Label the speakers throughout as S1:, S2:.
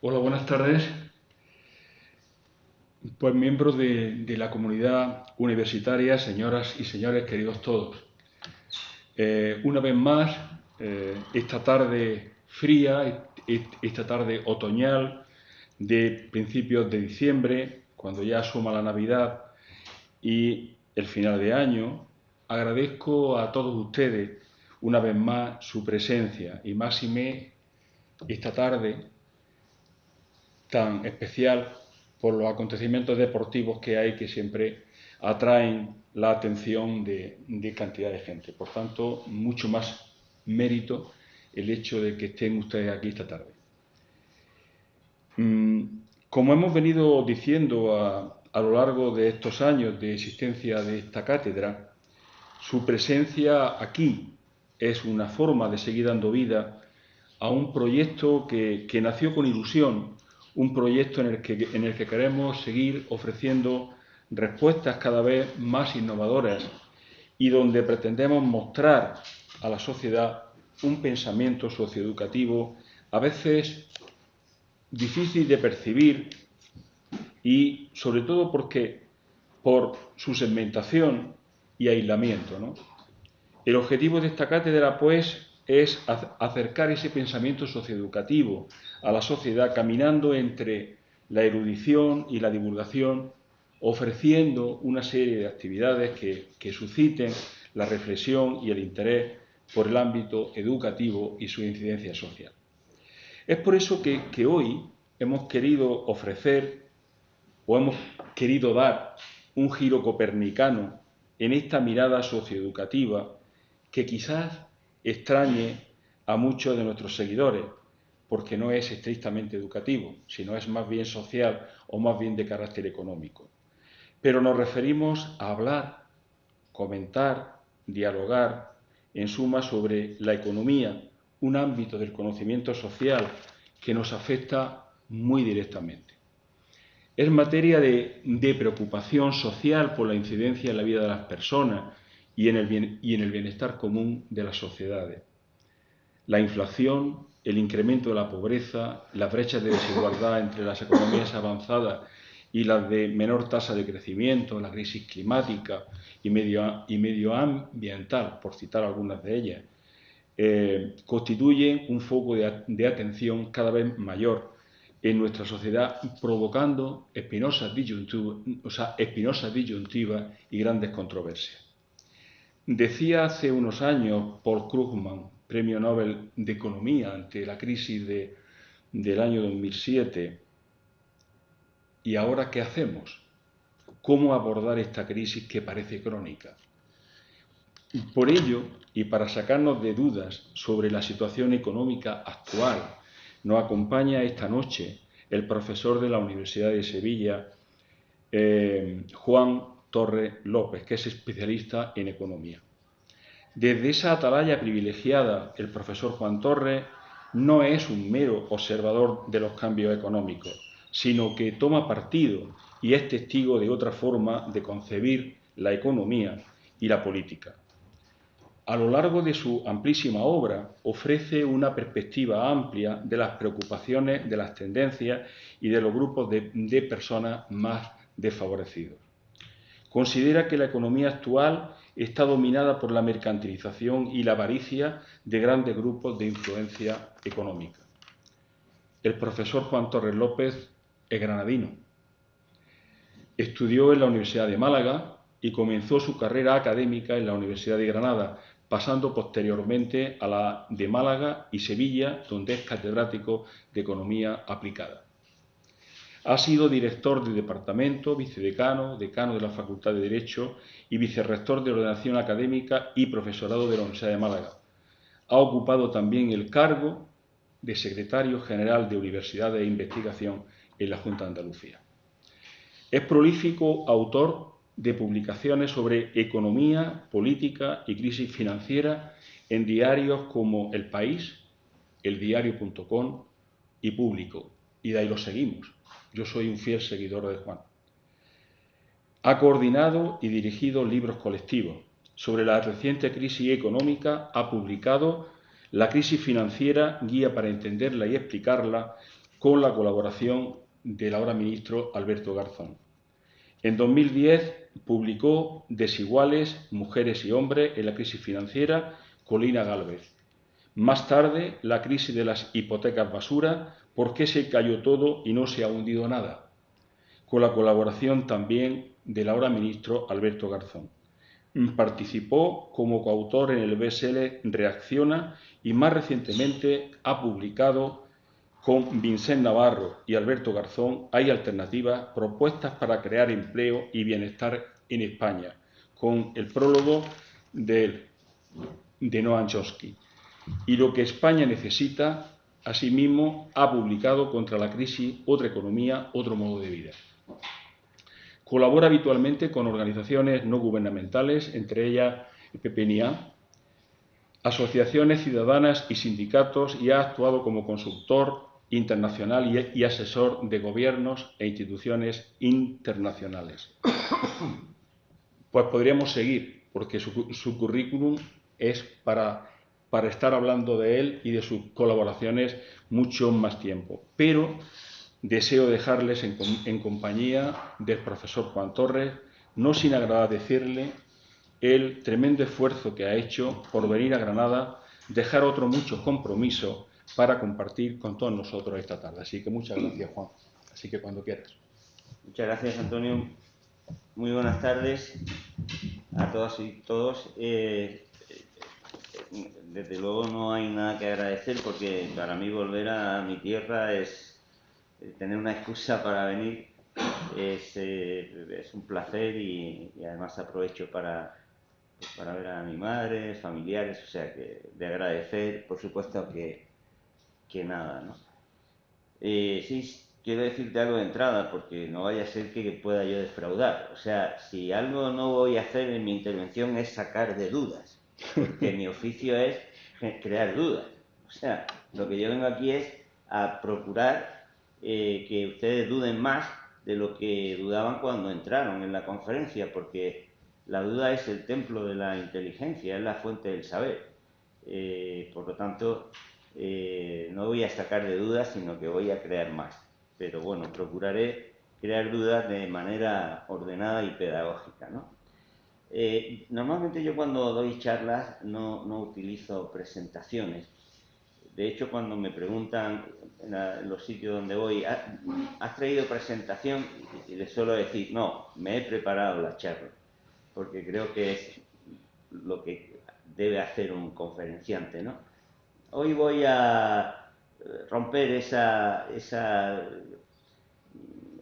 S1: Hola, buenas tardes. Pues miembros de la comunidad universitaria, señoras y señores, queridos todos. Una vez más, esta tarde fría, esta tarde otoñal de principios de diciembre, cuando ya asoma la Navidad y el final de año, agradezco a todos ustedes una vez más su presencia y máxime esta tarde tan especial por los acontecimientos deportivos que hay que siempre atraen la atención de cantidad de gente. Por tanto, mucho más mérito el hecho de que estén ustedes aquí esta tarde. Como hemos venido diciendo a lo largo de estos años de existencia de esta cátedra, su presencia aquí es una forma de seguir dando vida a un proyecto que nació con ilusión, un proyecto en el que queremos seguir ofreciendo respuestas cada vez más innovadoras y donde pretendemos mostrar a la sociedad un pensamiento socioeducativo a veces difícil de percibir y sobre todo porque por su segmentación y aislamiento, ¿no? El objetivo de esta cátedra, pues, es acercar ese pensamiento socioeducativo a la sociedad caminando entre la erudición y la divulgación, ofreciendo una serie de actividades que susciten la reflexión y el interés por el ámbito educativo y su incidencia social. Es por eso que hoy hemos querido ofrecer o hemos querido dar un giro copernicano en esta mirada socioeducativa que quizás extrañe a muchos de nuestros seguidores, porque no es estrictamente educativo, sino es más bien social o más bien de carácter económico. Pero nos referimos a hablar, comentar, dialogar, en suma, sobre la economía, un ámbito del conocimiento social que nos afecta muy directamente. Es materia de preocupación social por la incidencia en la vida de las personas y en el bienestar común de las sociedades. La inflación, el incremento de la pobreza, las brechas de desigualdad entre las economías avanzadas y las de menor tasa de crecimiento, la crisis climática y medioambiental, por citar algunas de ellas, constituyen un foco de atención cada vez mayor en nuestra sociedad, provocando espinosas disyuntivas y grandes controversias. Decía hace unos años Paul Krugman, premio Nobel de Economía ante la crisis del año 2007, ¿y ahora qué hacemos? ¿Cómo abordar esta crisis que parece crónica? Por ello, y para sacarnos de dudas sobre la situación económica actual, nos acompaña esta noche el profesor de la Universidad de Sevilla, Juan Torres López, que es especialista en economía. Desde esa atalaya privilegiada, el profesor Juan Torres no es un mero observador de los cambios económicos, sino que toma partido y es testigo de otra forma de concebir la economía y la política. A lo largo de su amplísima obra ofrece una perspectiva amplia de las preocupaciones, de las tendencias y de los grupos de personas más desfavorecidos. Considera que la economía actual está dominada por la mercantilización y la avaricia de grandes grupos de influencia económica. El profesor Juan Torres López es granadino. Estudió en la Universidad de Málaga y comenzó su carrera académica en la Universidad de Granada, pasando posteriormente a la de Málaga y Sevilla, donde es catedrático de Economía Aplicada. Ha sido director de departamento, vicedecano, decano de la Facultad de Derecho y vicerrector de Ordenación Académica y profesorado de la Universidad de Málaga. Ha ocupado también el cargo de secretario general de Universidades e Investigación en la Junta de Andalucía. Es prolífico autor de publicaciones sobre economía, política y crisis financiera en diarios como El País, eldiario.com y Público. Y de ahí lo seguimos. Yo soy un fiel seguidor de Juan. Ha coordinado y dirigido libros colectivos. Sobre la reciente crisis económica ha publicado La crisis financiera, guía para entenderla y explicarla, con la colaboración del ahora ministro Alberto Garzón. En 2010 publicó Desiguales, mujeres y hombres en la crisis financiera, con Lina Gálvez. Más tarde, la crisis de las hipotecas basura, ¿por qué se cayó todo y no se ha hundido nada?, con la colaboración también del ahora ministro Alberto Garzón. Participó como coautor en el bestseller Reacciona y más recientemente ha publicado con Vicent Navarro y Alberto Garzón Hay alternativas, propuestas para crear empleo y bienestar en España, con el prólogo de Noam Chomsky. Y lo que España necesita, asimismo, ha publicado Contra la crisis, otra economía, otro modo de vida. Colabora habitualmente con organizaciones no gubernamentales, entre ellas el PPNIA, asociaciones ciudadanas y sindicatos, y ha actuado como consultor internacional y asesor de gobiernos e instituciones internacionales. Pues podríamos seguir, porque su currículum es para estar hablando de él y de sus colaboraciones mucho más tiempo. Pero deseo dejarles en compañía del profesor Juan Torres, no sin agradecerle el tremendo esfuerzo que ha hecho por venir a Granada, dejar otros muchos compromisos para compartir con todos nosotros esta tarde. Así que muchas gracias, Juan. Así que cuando quieras.
S2: Muchas gracias, Antonio. Muy buenas tardes a todas y todos. Desde luego no hay nada que agradecer, porque para mí volver a mi tierra es tener una excusa para venir. Es un placer y además aprovecho para ver a mi madre, familiares, o sea que de agradecer, por supuesto, que nada, ¿no? Sí, quiero decirte algo de entrada, porque no vaya a ser que pueda yo defraudar. O sea, si algo no voy a hacer en mi intervención es sacar de dudas, porque mi oficio es crear dudas. O sea, lo que yo vengo aquí es a procurar que ustedes duden más de lo que dudaban cuando entraron en la conferencia, porque la duda es el templo de la inteligencia, es la fuente del saber. Por lo tanto, no voy a sacar de dudas, sino que voy a crear más. Pero bueno, procuraré crear dudas de manera ordenada y pedagógica, ¿no? Normalmente yo cuando doy charlas no utilizo presentaciones. De hecho, cuando me preguntan en los sitios donde voy, ¿has traído presentación? Y les suelo decir, no, me he preparado la charla, porque creo que es lo que debe hacer un conferenciante, ¿no? Hoy voy a romper esa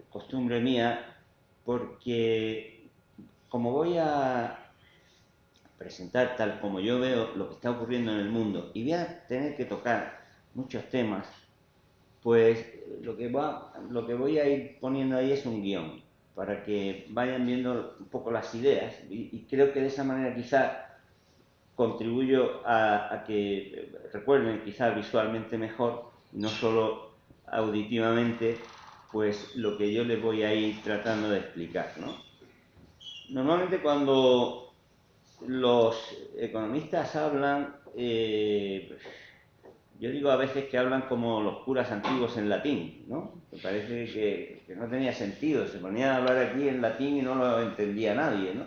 S2: costumbre mía, porque como voy a presentar tal como yo veo lo que está ocurriendo en el mundo y voy a tener que tocar muchos temas, pues lo que voy a ir poniendo ahí es un guión para que vayan viendo un poco las ideas, y creo que de esa manera quizá contribuyo a que recuerden quizá visualmente mejor, no solo auditivamente, pues lo que yo les voy a ir tratando de explicar, ¿no? Normalmente cuando los economistas hablan, yo digo a veces que hablan como los curas antiguos en latín, ¿no? Me parece que no tenía sentido, se ponían a hablar aquí en latín y no lo entendía nadie, ¿no?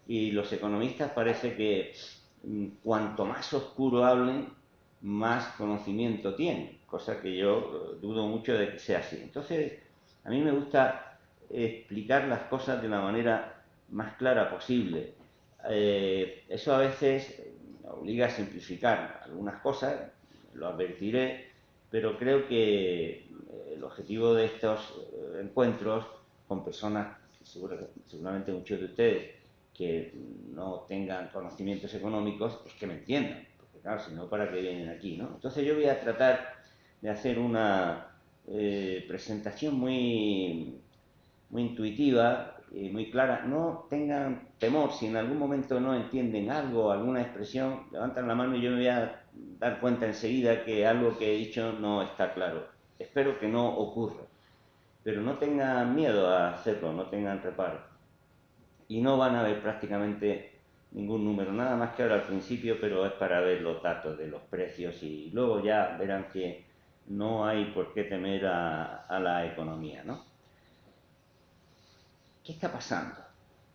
S2: Y los economistas parece que cuanto más oscuro hablen, más conocimiento tienen, cosa que yo dudo mucho de que sea así. Entonces, a mí me gusta explicar las cosas de la manera más clara posible. Eso a veces obliga a simplificar algunas cosas, lo advertiré, pero creo que el objetivo de estos encuentros con personas, seguramente muchos de ustedes, que no tengan conocimientos económicos, es que me entiendan, porque claro, si no, ¿para qué vienen aquí, no? Entonces yo voy a tratar de hacer una presentación muy intuitiva y muy clara. No tengan temor, si en algún momento no entienden algo, alguna expresión, levantan la mano y yo me voy a dar cuenta enseguida que algo que he dicho no está claro. Espero que no ocurra, pero no tengan miedo a hacerlo, no tengan reparo. Y no van a ver prácticamente ningún número, nada más que ahora al principio, pero es para ver los datos de los precios, y luego ya verán que no hay por qué temer a la economía, ¿no? ¿Qué está pasando?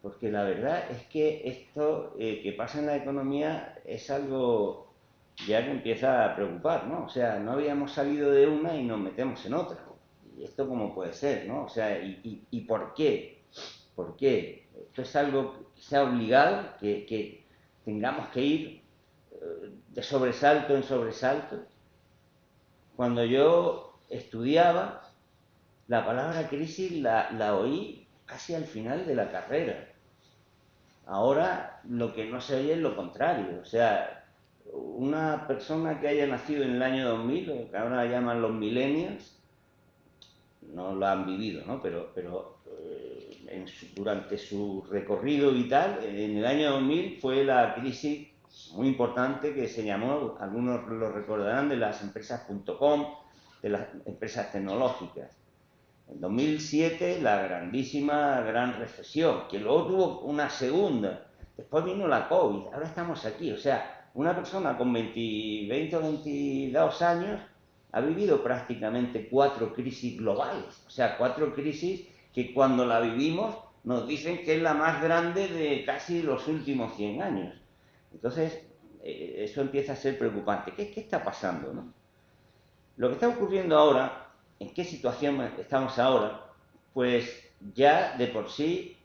S2: Porque la verdad es que esto que pasa en la economía es algo ya que empieza a preocupar, ¿no? O sea, no habíamos salido de una y nos metemos en otra. ¿Y esto cómo puede ser, no? O sea, ¿y por qué? ¿Por qué? Esto es algo que se ha obligado, que tengamos que ir de sobresalto en sobresalto. Cuando yo estudiaba, la palabra crisis la oí casi al final de la carrera. Ahora lo que no se oye es lo contrario. O sea, una persona que haya nacido en el año 2000, o que ahora llaman los millennials, no lo han vivido, ¿no? Pero durante su recorrido vital, en el año 2000 fue la crisis muy importante que se llamó, algunos lo recordarán, de las empresas .com, de las empresas tecnológicas. En 2007 la gran recesión, que luego tuvo una segunda. Después vino la COVID, ahora estamos aquí. O sea, una persona con 20 o 22 años ha vivido prácticamente 4 crisis globales. O sea, 4 crisis que cuando la vivimos nos dicen que es la más grande de casi los últimos 100 años. Entonces, eso empieza a ser preocupante. ¿Qué está pasando, no? Lo que está ocurriendo ahora, ¿en qué situación estamos ahora? Pues ya de por sí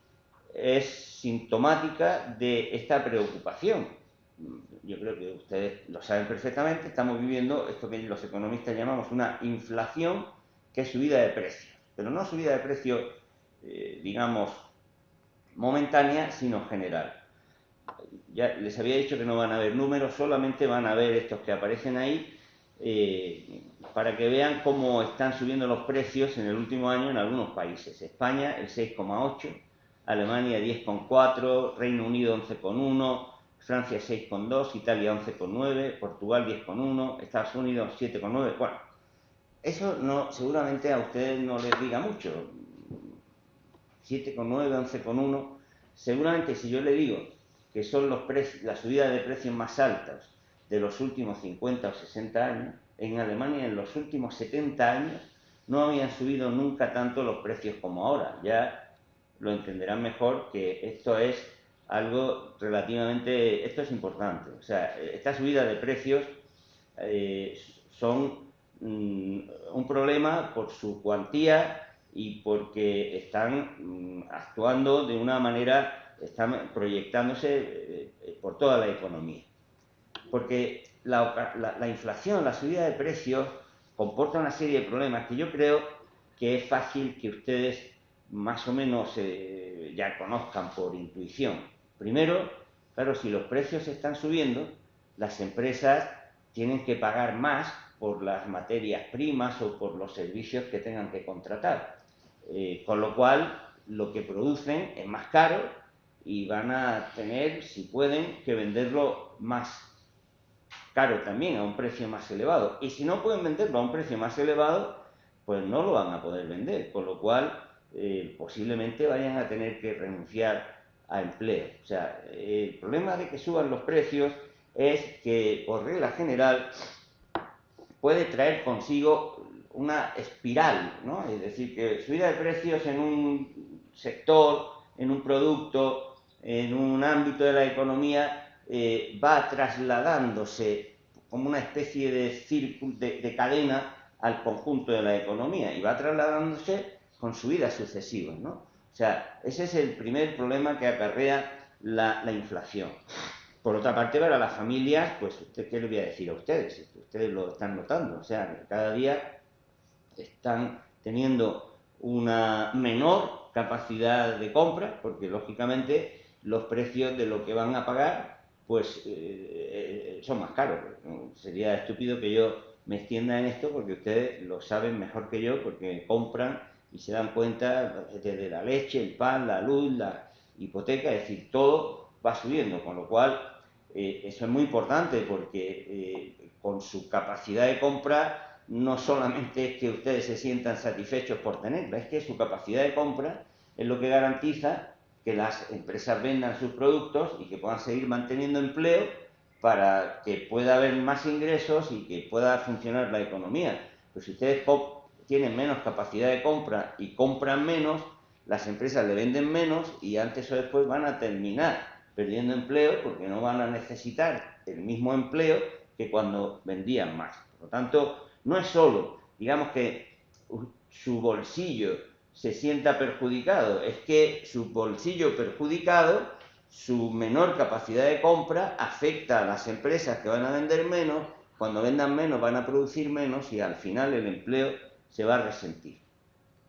S2: es sintomática de esta preocupación. Yo creo que ustedes lo saben perfectamente, estamos viviendo esto que los economistas llamamos una inflación, que es subida de precios, pero no subida de precios, digamos, momentánea, sino general. Ya les había dicho que no van a ver números, solamente van a ver estos que aparecen ahí, para que vean cómo están subiendo los precios en el último año en algunos países. España el 6,8, Alemania 10,4, Reino Unido 11,1, Francia 6,2, Italia 11,9, Portugal 10,1, Estados Unidos 7,9. Bueno, eso no, seguramente a ustedes no les diga mucho. 7,9, 11,1. Seguramente si yo le digo que son las subidas de precios más altas de los últimos 50 o 60 años, en Alemania en los últimos 70 años no habían subido nunca tanto los precios como ahora. Ya lo entenderán mejor que esto es algo relativamente, esto es importante. O sea, esta subida de precios son un problema por su cuantía y porque están actuando de una manera, están proyectándose por toda la economía. Porque la inflación, la subida de precios, comporta una serie de problemas que yo creo que es fácil que ustedes más o menos ya conozcan por intuición. Primero, claro, si los precios están subiendo, las empresas tienen que pagar más por las materias primas o por los servicios que tengan que contratar. Con lo cual, lo que producen es más caro y van a tener, si pueden, que venderlo más caro también, a un precio más elevado. Y si no pueden venderlo a un precio más elevado, pues no lo van a poder vender, con lo cual posiblemente vayan a tener que renunciar a empleo. O sea, el problema de que suban los precios es que, por regla general, puede traer consigo una espiral, ¿no? Es decir, que subida de precios en un sector, en un producto, en un ámbito de la economía, va trasladándose como una especie de círculo, de cadena al conjunto de la economía y va trasladándose con subidas sucesivas, ¿no? O sea, ese es el primer problema que acarrea la inflación. Por otra parte, para las familias, pues, ¿qué les voy a decir a ustedes? Ustedes lo están notando, o sea, que cada día están teniendo una menor capacidad de compra, porque lógicamente los precios de lo que van a pagar, pues, son más caros. Sería estúpido que yo me extienda en esto, porque ustedes lo saben mejor que yo, porque compran y se dan cuenta desde la leche, el pan, la luz, la hipoteca, es decir, todo va subiendo, con lo cual eso es muy importante porque con su capacidad de compra no solamente es que ustedes se sientan satisfechos por tenerla, es que su capacidad de compra es lo que garantiza que las empresas vendan sus productos y que puedan seguir manteniendo empleo para que pueda haber más ingresos y que pueda funcionar la economía. Pues si ustedes tienen menos capacidad de compra y compran menos, las empresas le venden menos y antes o después van a terminar perdiendo empleo porque no van a necesitar el mismo empleo que cuando vendían más. Por lo tanto, no es solo, digamos, que su bolsillo se sienta perjudicado, es que su bolsillo perjudicado, su menor capacidad de compra, afecta a las empresas que van a vender menos. Cuando vendan menos van a producir menos y al final el empleo se va a resentir.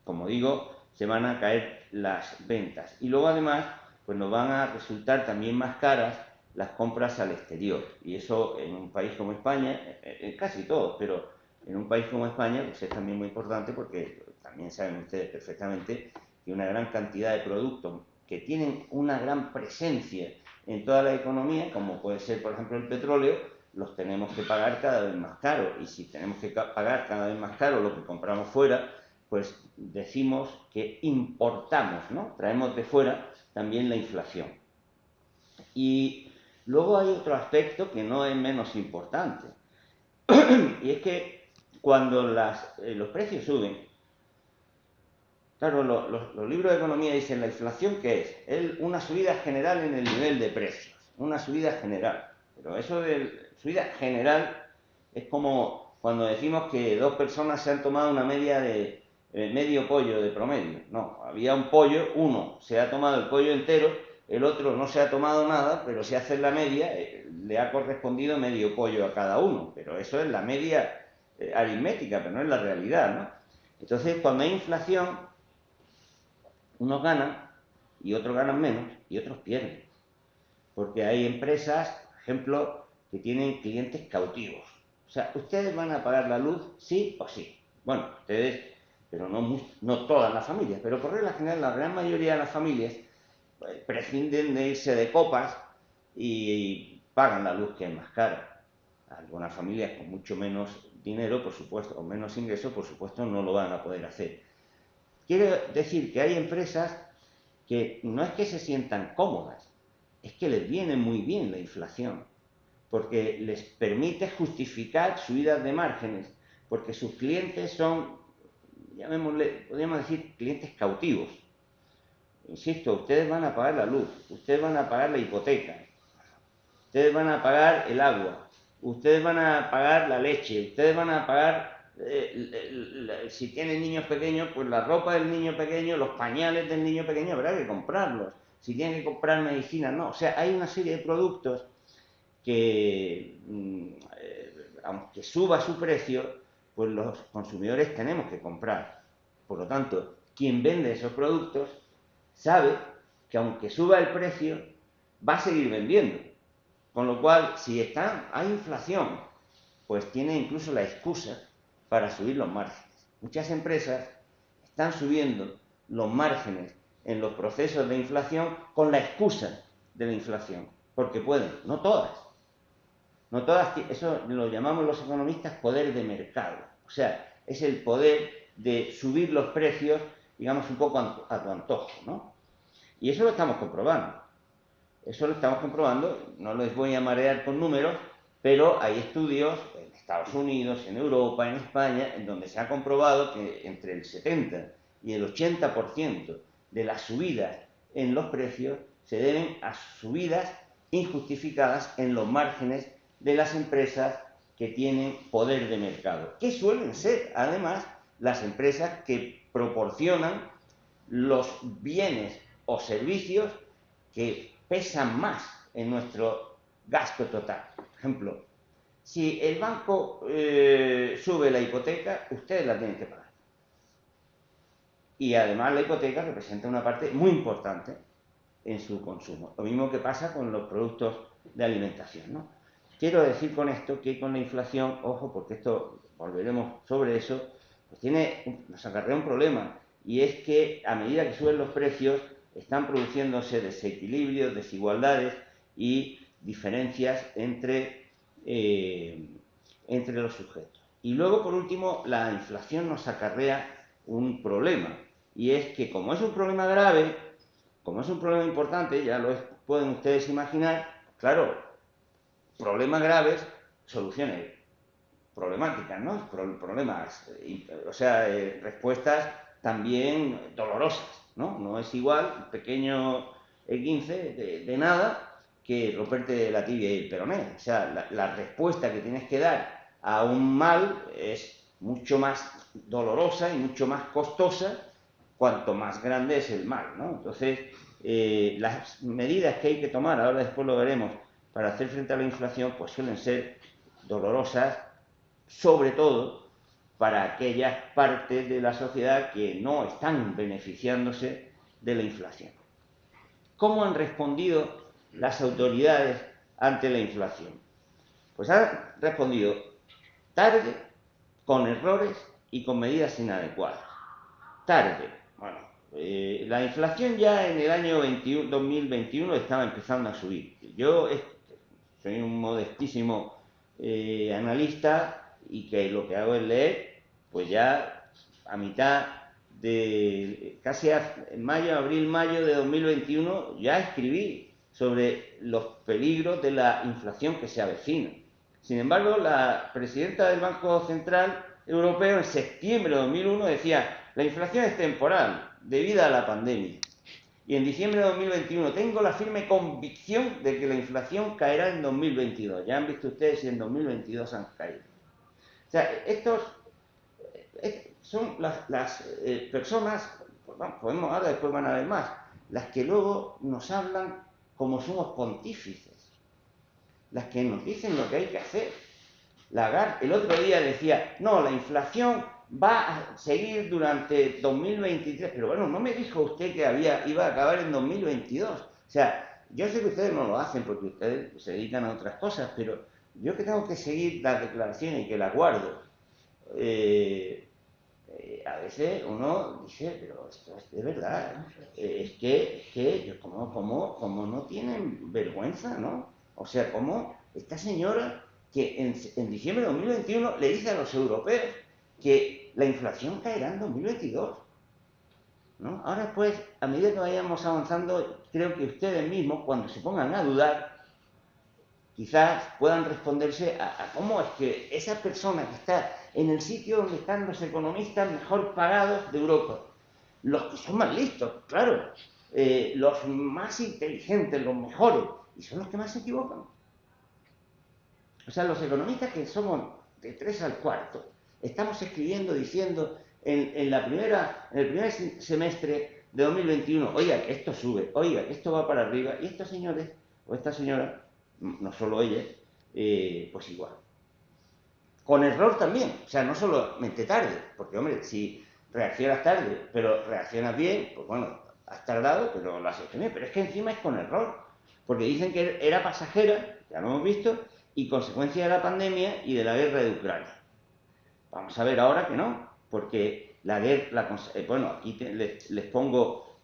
S2: Como digo, se van a caer las ventas. Y luego además, pues nos van a resultar también más caras las compras al exterior. Y eso en un país como España, en casi todos, pero en un país como España, pues es también muy importante porque también saben ustedes perfectamente que una gran cantidad de productos que tienen una gran presencia en toda la economía, como puede ser por ejemplo el petróleo, los tenemos que pagar cada vez más caro. Y si tenemos que pagar cada vez más caro lo que compramos fuera, pues decimos que importamos, ¿no? Traemos de fuera también la inflación. Y luego hay otro aspecto que no es menos importante, y es que cuando los precios suben, claro, los libros de economía dicen la inflación, ¿qué es? Es una subida general en el nivel de precios, una subida general. Pero eso de subida general es como cuando decimos que dos personas se han tomado una media de medio pollo de promedio. No, había un pollo, uno se ha tomado el pollo entero, el otro no se ha tomado nada, pero si haces la media, le ha correspondido medio pollo a cada uno. Pero eso es la media aritmética, pero no es la realidad, ¿no? Entonces, cuando hay inflación, unos ganan y otros ganan menos y otros pierden. Porque hay empresas, por ejemplo, que tienen clientes cautivos. O sea, ustedes van a pagar la luz sí o sí. Bueno, ustedes, pero no todas las familias, pero por regla general la gran mayoría de las familias prescinden de irse de copas y pagan la luz que es más cara. Algunas familias con mucho menos dinero, por supuesto, o menos ingresos, por supuesto, no lo van a poder hacer. Quiero decir que hay empresas que no es que se sientan cómodas, es que les viene muy bien la inflación, porque les permite justificar subidas de márgenes, porque sus clientes son, llamémosle, podríamos decir, clientes cautivos. Insisto, ustedes van a pagar la luz, ustedes van a pagar la hipoteca, ustedes van a pagar el agua, ustedes van a pagar la leche, ustedes van a pagar, si tienen niños pequeños, pues la ropa del niño pequeño, los pañales del niño pequeño, habrá que comprarlos. Si tienen que comprar medicina, no. O sea, hay una serie de productos que, aunque suba su precio, pues los consumidores tenemos que comprar. Por lo tanto, quien vende esos productos sabe que aunque suba el precio, va a seguir vendiendo. Con lo cual, si hay inflación, pues tiene incluso la excusa para subir los márgenes. Muchas empresas están subiendo los márgenes en los procesos de inflación con la excusa de la inflación, porque pueden, no todas. No todas, eso lo llamamos los economistas poder de mercado. O sea, es el poder de subir los precios, digamos, un poco a tu antojo, ¿no? Y eso lo estamos comprobando. Eso lo estamos comprobando, no les voy a marear con números, pero hay estudios en Estados Unidos, en Europa, en España, en donde se ha comprobado que entre el 70 y el 80% de las subidas en los precios se deben a subidas injustificadas en los márgenes de las empresas que tienen poder de mercado, que suelen ser, además, las empresas que proporcionan los bienes o servicios que pesan más en nuestro gasto total. Por ejemplo, si el banco sube la hipoteca, ustedes la tienen que pagar. Y además la hipoteca representa una parte muy importante en su consumo. Lo mismo que pasa con los productos de alimentación, ¿no? Quiero decir con esto que con la inflación, ojo, porque esto volveremos sobre eso, pues nos acarrea un problema, y es que a medida que suben los precios están produciéndose desequilibrios, desigualdades y diferencias entre los sujetos. Y luego, por último, la inflación nos acarrea un problema, y es que como es un problema grave, como es un problema importante, ya lo pueden ustedes imaginar, claro, problemas graves, soluciones problemáticas, ¿no? Problemas, o sea, respuestas también dolorosas, ¿no? No es igual un pequeño E15 de nada que romperte la tibia y el peroné. O sea, la respuesta que tienes que dar a un mal es mucho más dolorosa y mucho más costosa cuanto más grande es el mal, ¿no? Entonces, las medidas que hay que tomar, ahora después lo veremos, para hacer frente a la inflación, pues suelen ser dolorosas, sobre todo para aquellas partes de la sociedad que no están beneficiándose de la inflación. ¿Cómo han respondido las autoridades ante la inflación? Pues han respondido tarde, con errores y con medidas inadecuadas. Tarde. Bueno, la inflación ya en el año 2021 estaba empezando a subir. Yo soy un modestísimo analista y que lo que hago es leer, pues ya a mitad de casi en mayo, abril, mayo de 2021 ya escribí sobre los peligros de la inflación que se avecina. Sin embargo, la presidenta del Banco Central Europeo en septiembre de 2001 decía: la inflación es temporal, debido a la pandemia. Y en diciembre de 2021 tengo la firme convicción de que la inflación caerá en 2022. Ya han visto ustedes si en 2022 han caído. O sea, estos son las personas, pues vamos, podemos ahora después van a ver más, las que luego nos hablan como somos pontífices, las que nos dicen lo que hay que hacer. Lagarde el otro día decía: no, la inflación va a seguir durante 2023, pero bueno, no me dijo usted que iba a acabar en 2022. O sea, yo sé que ustedes no lo hacen porque ustedes se dedican a otras cosas, pero yo que tengo que seguir las declaraciones y que las guardo, a veces uno dice, pero esto es de verdad, es que como no tienen vergüenza, ¿no? O sea, como esta señora que en diciembre de 2021 le dice a los europeos que la inflación caerá en 2022, ¿no? Ahora pues, a medida que vayamos avanzando, creo que ustedes mismos, cuando se pongan a dudar, quizás puedan responderse a cómo es que esa persona que está en el sitio donde están los economistas mejor pagados de Europa, los que son más listos, claro, los más inteligentes, los mejores, y son los que más se equivocan. O sea, los economistas que somos de 3 al 4, estamos escribiendo, diciendo en el primer semestre de 2021, oiga, que esto sube, oiga, que esto va para arriba, y estos señores, o esta señora, no solo ella, pues igual. Con error también, o sea, no solamente tarde, porque hombre, si reaccionas tarde, pero reaccionas bien, pues bueno, has tardado, pero lo has hecho bien. Pero es que encima es con error, porque dicen que era pasajera, ya lo hemos visto, y consecuencia de la pandemia y de la guerra de Ucrania. Vamos a ver ahora que no, porque la guerra, bueno, aquí les pongo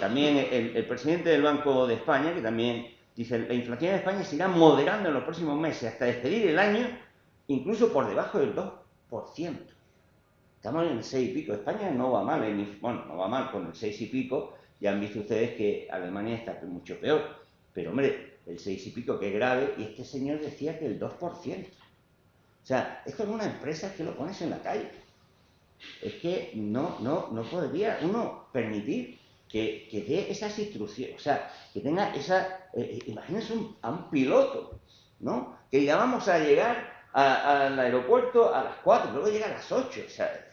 S2: también el presidente del Banco de España, que también dice: la inflación en España se irá moderando en los próximos meses hasta despedir el año incluso por debajo del 2%. Estamos en el 6 y pico. España no va mal, bueno, no va mal con el 6 y pico. Ya han visto ustedes que Alemania está mucho peor. Pero hombre, el 6 y pico que es grave, y este señor decía que el 2%. O sea, esto es una empresa que lo pones en la calle. Es que no podría uno permitir que dé esas instrucciones, o sea, que tenga esa... imagínense a un piloto, ¿no? Que ya vamos a llegar al aeropuerto a las 4, luego llega a las 8, o sea,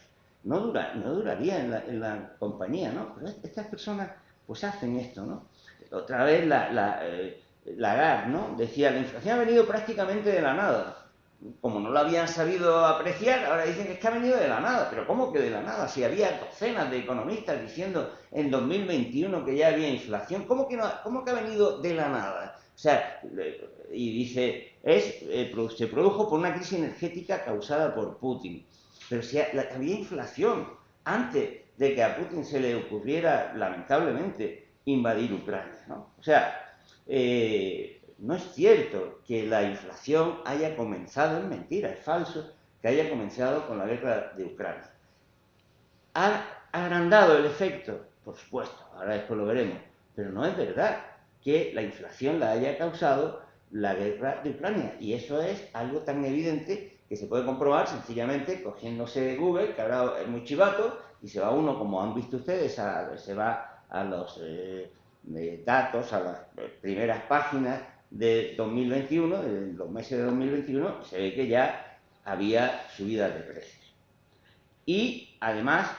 S2: no duraría en la compañía, ¿no? Pero estas personas pues hacen esto, ¿no? Otra vez Lagarde, ¿no? Decía: la inflación ha venido prácticamente de la nada. Como no lo habían sabido apreciar, ahora dicen que es que ha venido de la nada. Pero ¿cómo que de la nada? Si había docenas de economistas diciendo en 2021 que ya había inflación, ¿cómo que ha venido de la nada? O sea, y dice, se produjo por una crisis energética causada por Putin. Pero si había inflación antes de que a Putin se le ocurriera, lamentablemente, invadir Ucrania, ¿no? O sea, no es cierto que la inflación haya comenzado, es mentira, es falso que haya comenzado con la guerra de Ucrania. ¿Ha agrandado el efecto? Por supuesto, ahora después lo veremos, pero no es verdad que la inflación la haya causado la guerra de Ucrania, y eso es algo tan evidente que se puede comprobar sencillamente cogiéndose Google, que ahora es muy chivato, y se va uno, como han visto ustedes, se va a los datos, a las primeras páginas de 2021, de los meses de 2021, se ve que ya había subidas de precios. Y además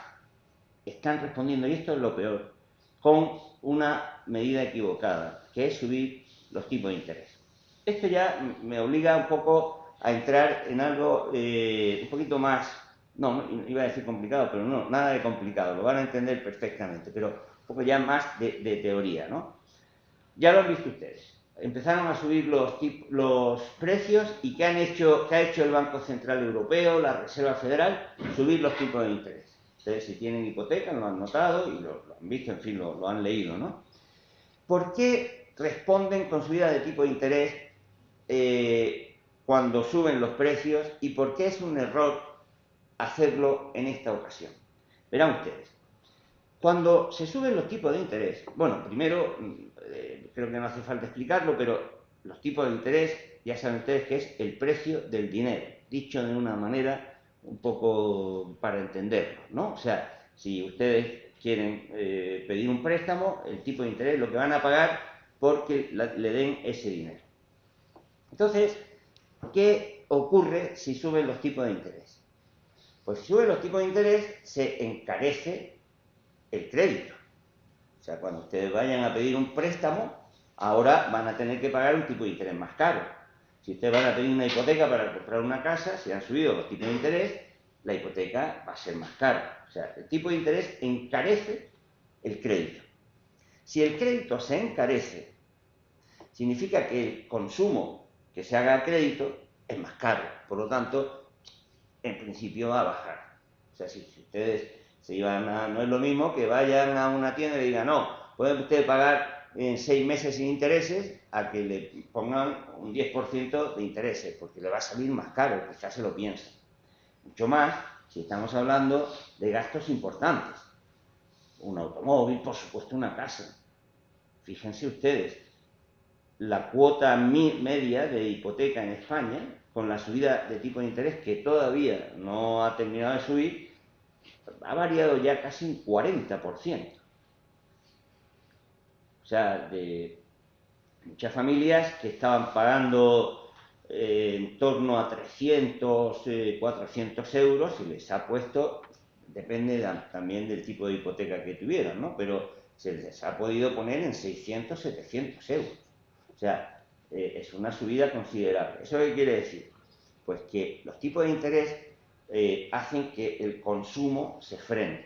S2: están respondiendo, y esto es lo peor, con una medida equivocada, que es subir los tipos de interés. Esto ya me obliga un poco a entrar en algo un poquito más, no, iba a decir complicado, pero no, nada de complicado, lo van a entender perfectamente, pero un poco ya más de teoría, ¿no? Ya lo han visto ustedes. Empezaron a subir los precios y ¿qué ha hecho el Banco Central Europeo, la Reserva Federal? Subir los tipos de interés. Ustedes si tienen hipoteca lo han notado y lo han visto, en fin, lo han leído, ¿no? ¿Por qué responden con subida de tipo de interés cuando suben los precios y por qué es un error hacerlo en esta ocasión? Verán ustedes. Cuando se suben los tipos de interés, bueno, primero, creo que no hace falta explicarlo, pero los tipos de interés, ya saben ustedes que es el precio del dinero, dicho de una manera un poco para entenderlo, ¿no? O sea, si ustedes quieren pedir un préstamo, el tipo de interés es lo que van a pagar porque le den ese dinero. Entonces, ¿qué ocurre si suben los tipos de interés? Pues si suben los tipos de interés, se encarece el crédito. O sea, cuando ustedes vayan a pedir un préstamo, ahora van a tener que pagar un tipo de interés más caro. Si ustedes van a pedir una hipoteca para comprar una casa, si han subido los tipos de interés, la hipoteca va a ser más cara. O sea, el tipo de interés encarece el crédito. Si el crédito se encarece, significa que el consumo que se haga a crédito es más caro. Por lo tanto, en principio va a bajar. O sea, si ustedes se iban no es lo mismo que vayan a una tienda y le digan, no, pueden ustedes pagar en 6 meses sin intereses a que le pongan un 10% de intereses, porque le va a salir más caro, quizás se lo piensan. Mucho más si estamos hablando de gastos importantes. Un automóvil, por supuesto una casa. Fíjense ustedes, la cuota media de hipoteca en España, con la subida de tipo de interés que todavía no ha terminado de subir, ha variado ya casi un 40%. O sea, de muchas familias que estaban pagando en torno a 300, 400 euros y les ha puesto, depende también del tipo de hipoteca que tuvieran, ¿no? Pero se les ha podido poner en 600, 700 euros. O sea, es una subida considerable. ¿Eso qué quiere decir? Pues que los tipos de interés hacen que el consumo se frene.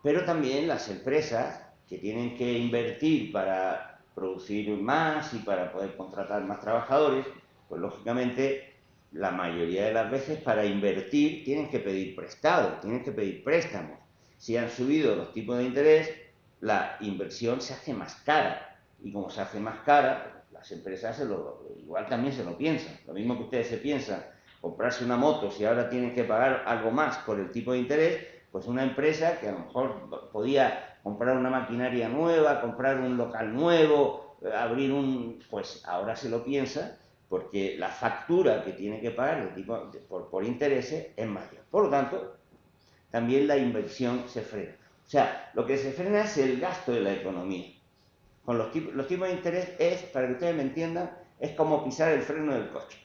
S2: Pero también las empresas que tienen que invertir para producir más y para poder contratar más trabajadores, pues lógicamente la mayoría de las veces para invertir tienen que pedir prestado, tienen que pedir préstamos. Si han subido los tipos de interés, la inversión se hace más cara. Y como se hace más cara, las empresas igual también se lo piensan. Lo mismo que ustedes se piensan comprarse una moto, si ahora tienen que pagar algo más por el tipo de interés, pues una empresa que a lo mejor podía comprar una maquinaria nueva, comprar un local nuevo, abrir pues ahora se lo piensa porque la factura que tiene que pagar por intereses es mayor. Por lo tanto, también la inversión se frena. O sea, lo que se frena es el gasto de la economía. Con los tipos de interés es, para que ustedes me entiendan, es como pisar el freno del coche.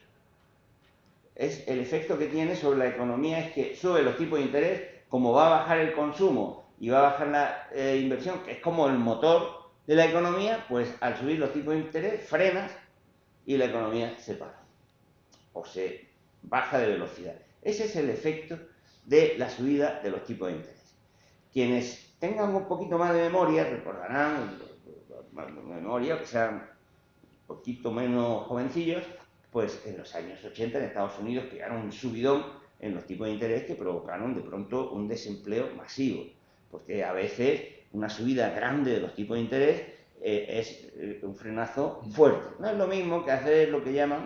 S2: Es el efecto que tiene sobre la economía es que sube los tipos de interés, como va a bajar el consumo y va a bajar la inversión, que es como el motor de la economía, pues al subir los tipos de interés frenas y la economía se para o se baja de velocidad. Ese es el efecto de la subida de los tipos de interés. Quienes tengan un poquito más de memoria recordarán, que sean un poquito menos jovencillos, pues en los años 80 en Estados Unidos pegaron un subidón en los tipos de interés que provocaron de pronto un desempleo masivo, porque a veces una subida grande de los tipos de interés es un frenazo fuerte. No es lo mismo que hacer lo que llaman,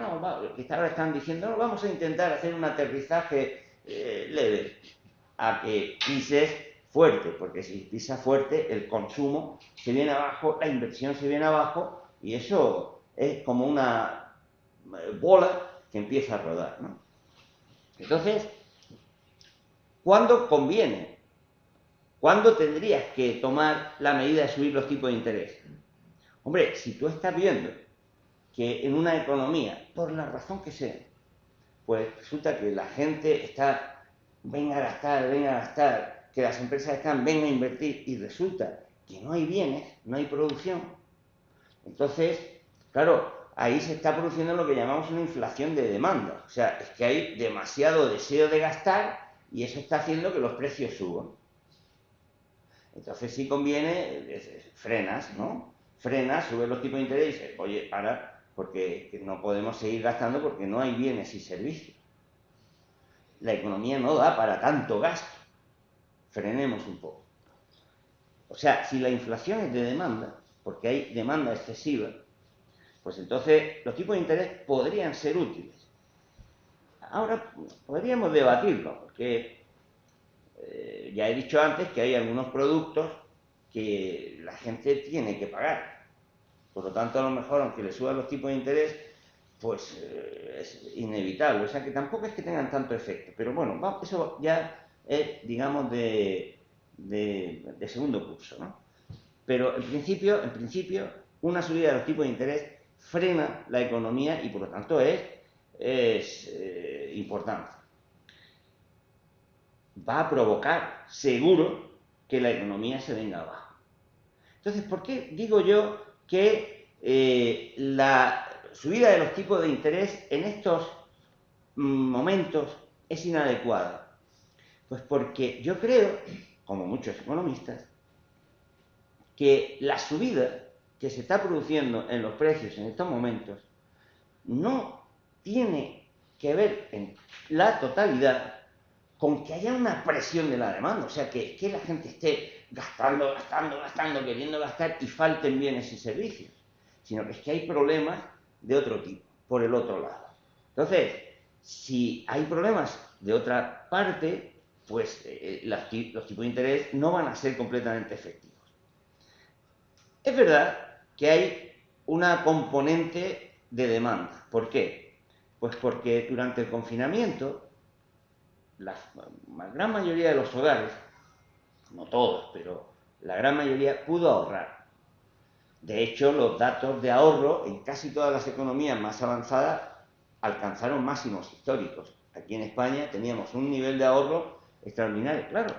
S2: que ahora están diciendo, vamos a intentar hacer un aterrizaje leve, a que pises fuerte, porque si pisas fuerte el consumo se viene abajo, la inversión se viene abajo y eso es como una bola que empieza a rodar, ¿no? Entonces, ¿cuándo conviene? ¿Cuándo tendrías que tomar la medida de subir los tipos de interés? Hombre, si tú estás viendo que en una economía, por la razón que sea, pues resulta que la gente está, venga a gastar, que las empresas están, venga a invertir, y resulta que no hay bienes, no hay producción, entonces, claro, ahí se está produciendo lo que llamamos una inflación de demanda. O sea, es que hay demasiado deseo de gastar y eso está haciendo que los precios suban. Entonces sí conviene, frenas, ¿no? Frenas, subes los tipos de interés y dices, oye, para, porque no podemos seguir gastando porque no hay bienes y servicios. La economía no da para tanto gasto. Frenemos un poco. O sea, si la inflación es de demanda, porque hay demanda excesiva, pues entonces los tipos de interés podrían ser útiles. Ahora podríamos debatirlo, porque ya he dicho antes que hay algunos productos que la gente tiene que pagar. Por lo tanto, a lo mejor, aunque le suban los tipos de interés, pues es inevitable. O sea que tampoco es que tengan tanto efecto. Pero bueno, eso ya es, digamos, de segundo curso, ¿no? Pero en principio, una subida de los tipos de interés frena la economía y por lo tanto es importante. Va a provocar, seguro, que la economía se venga abajo. Entonces, ¿por qué digo yo que la subida de los tipos de interés en estos momentos es inadecuada? Pues porque yo creo, como muchos economistas, que la subida que se está produciendo en los precios en estos momentos no tiene que ver en la totalidad con que haya una presión de la demanda, o sea, que la gente esté gastando, queriendo gastar y falten bienes y servicios, sino que es que hay problemas de otro tipo, por el otro lado. Entonces, si hay problemas de otra parte, pues los tipos de interés no van a ser completamente efectivos. Es verdad que hay una componente de demanda. ¿Por qué? Pues porque durante el confinamiento, la gran mayoría de los hogares, no todos, pero la gran mayoría pudo ahorrar. De hecho, los datos de ahorro en casi todas las economías más avanzadas alcanzaron máximos históricos. Aquí en España teníamos un nivel de ahorro extraordinario. Claro,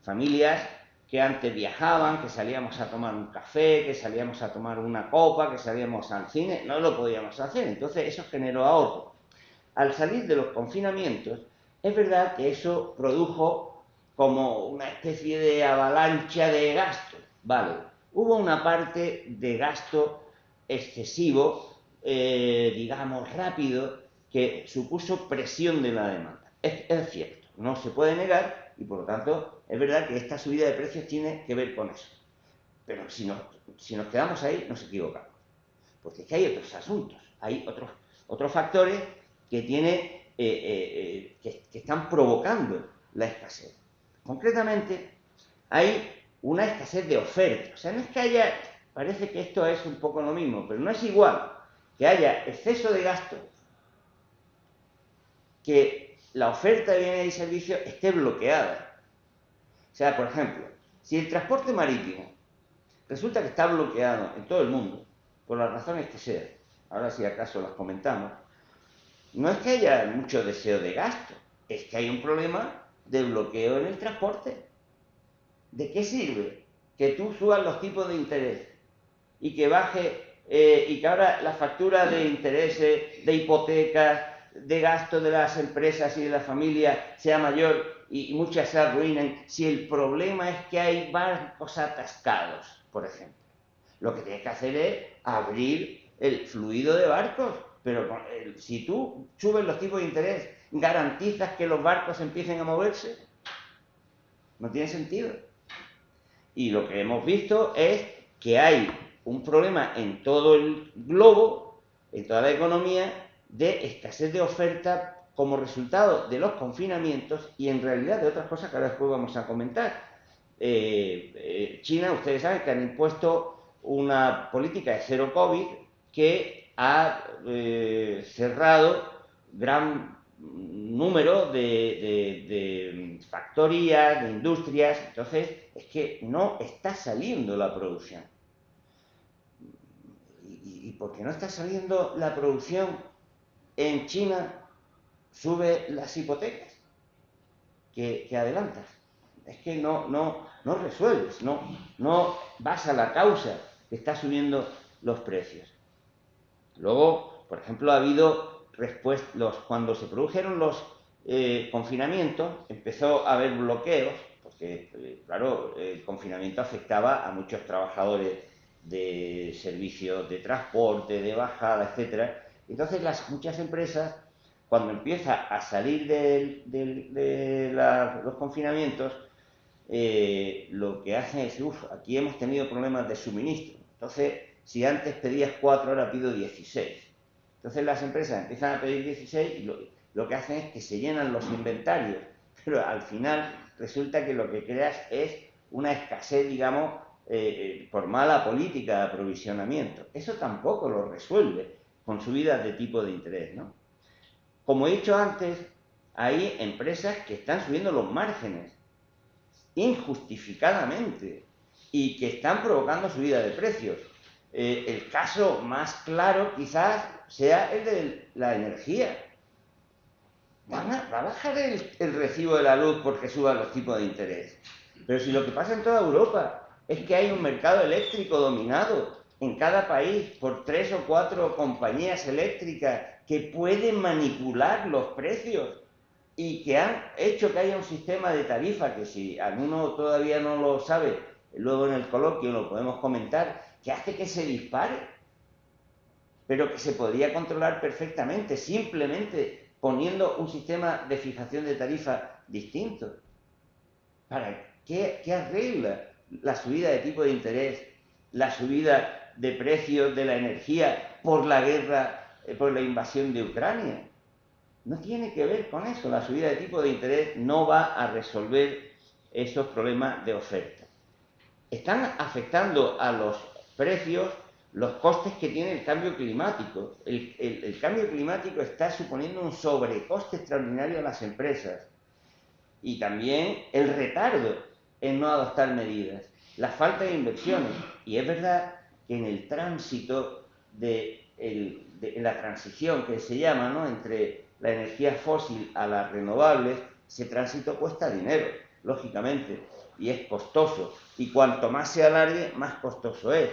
S2: familias que antes viajaban, que salíamos a tomar un café, que salíamos a tomar una copa, que salíamos al cine, no lo podíamos hacer. Entonces eso generó ahorro. Al salir de los confinamientos, es verdad que eso produjo como una especie de avalancha de gasto. Vale, hubo una parte de gasto excesivo, digamos rápido, que supuso presión de la demanda. Es cierto, no se puede negar y por lo tanto es verdad que esta subida de precios tiene que ver con eso. Pero si nos quedamos ahí, nos equivocamos. Porque es que hay otros asuntos, hay otros factores que están provocando la escasez. Concretamente, hay una escasez de oferta. O sea, no es que haya, parece que esto es un poco lo mismo, pero no es igual que haya exceso de gasto que la oferta de bienes y servicios esté bloqueada. O sea, por ejemplo, si el transporte marítimo resulta que está bloqueado en todo el mundo, por las razones que sean, ahora si acaso las comentamos, no es que haya mucho deseo de gasto, es que hay un problema de bloqueo en el transporte. ¿De qué sirve que tú subas los tipos de interés y que baje y que ahora la factura de intereses, de hipotecas, de gasto de las empresas y de la familia sea mayor y muchas se arruinen si el problema es que hay barcos atascados, por ejemplo? Lo que tienes que hacer es abrir el fluido de barcos, pero si tú subes los tipos de interés, ¿garantizas que los barcos empiecen a moverse? No tiene sentido. Y lo que hemos visto es que hay un problema en todo el globo, en toda la economía, de escasez de oferta como resultado de los confinamientos y en realidad de otras cosas que ahora después vamos a comentar. China, ustedes saben que han impuesto una política de cero COVID que ha cerrado gran número de factorías, de industrias. Entonces, es que no está saliendo la producción. ¿Y por qué no está saliendo la producción en China? Sube las hipotecas que adelantas. Es que no resuelves, no vas a la causa que está subiendo los precios. Luego, por ejemplo, ha habido cuando se produjeron los confinamientos, empezó a haber bloqueos, porque, claro, el confinamiento afectaba a muchos trabajadores de servicios de transporte, de bajada, etcétera. Entonces, muchas empresas, cuando empieza a salir de los confinamientos, lo que hacen es, aquí hemos tenido problemas de suministro. Entonces, si antes pedías 4, ahora pido 16. Entonces las empresas empiezan a pedir 16 y lo que hacen es que se llenan los inventarios, pero al final resulta que lo que creas es una escasez, digamos, por mala política de aprovisionamiento. Eso tampoco lo resuelve con subidas de tipo de interés, ¿no? Como he dicho antes, hay empresas que están subiendo los márgenes injustificadamente y que están provocando subida de precios. El caso más claro quizás sea el de la energía. ¿Va a bajar el recibo de la luz porque suban los tipos de interés? Pero si lo que pasa en toda Europa es que hay un mercado eléctrico dominado en cada país por 3 o 4 compañías eléctricas que pueden manipular los precios y que han hecho que haya un sistema de tarifa que, si alguno todavía no lo sabe, luego en el coloquio lo podemos comentar, que hace que se dispare, pero que se podría controlar perfectamente, simplemente poniendo un sistema de fijación de tarifa distinto. ¿Para qué arregla la subida de tipo de interés, la subida de precios de la energía por la guerra, por la invasión de Ucrania? No tiene que ver con eso. La subida de tipo de interés no va a resolver esos problemas de oferta. Están afectando a los precios los costes que tiene el cambio climático. El cambio climático está suponiendo un sobrecoste extraordinario a las empresas. Y también el retardo en no adoptar medidas. La falta de inversiones. Y es verdad que en el tránsito de la transición que se llama, ¿no?, entre la energía fósil a las renovables, ese tránsito cuesta dinero, lógicamente, y es costoso. Y cuanto más se alargue, más costoso es.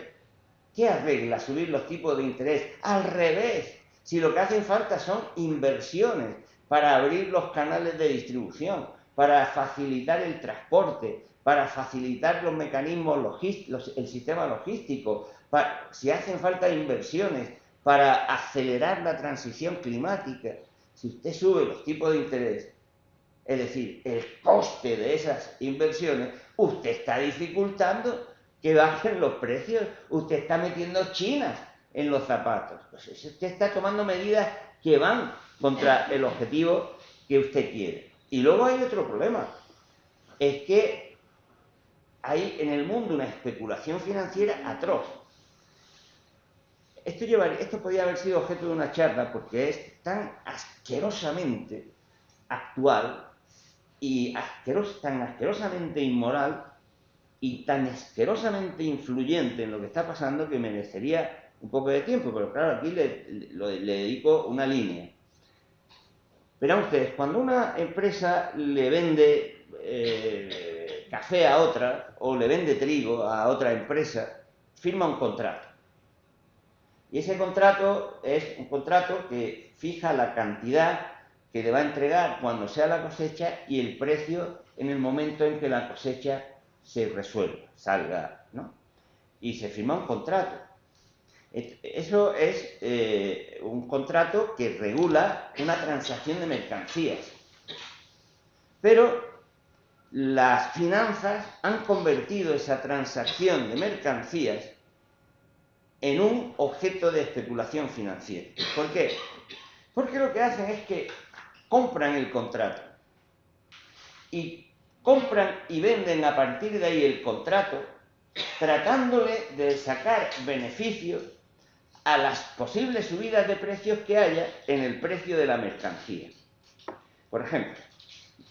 S2: ¿Qué arregla subir los tipos de interés? Al revés, si lo que hacen falta son inversiones para abrir los canales de distribución, para facilitar el transporte, para facilitar los mecanismos logísticos, el sistema logístico, si hacen falta inversiones para acelerar la transición climática. Si usted sube los tipos de interés, es decir, el coste de esas inversiones, usted está dificultando que bajen los precios, usted está metiendo chinas en los zapatos. Pues usted está tomando medidas que van contra el objetivo que usted quiere. Y luego hay otro problema, es que hay en el mundo una especulación financiera atroz. Esto podría haber sido objeto de una charla porque es tan asquerosamente actual y tan asquerosamente inmoral y tan asquerosamente influyente en lo que está pasando que merecería un poco de tiempo, pero claro, aquí le dedico una línea. Verán ustedes, cuando una empresa le vende café a otra o le vende trigo a otra empresa, firma un contrato. Y ese contrato es un contrato que fija la cantidad que le va a entregar cuando sea la cosecha y el precio en el momento en que la cosecha se resuelva, salga, ¿no? Y se firma un contrato. Eso es un contrato que regula una transacción de mercancías. Pero las finanzas han convertido esa transacción de mercancías en un objeto de especulación financiera. ¿Por qué? Porque lo que hacen es que compran el contrato y compran y venden a partir de ahí el contrato, tratándole de sacar beneficios a las posibles subidas de precios que haya en el precio de la mercancía. Por ejemplo,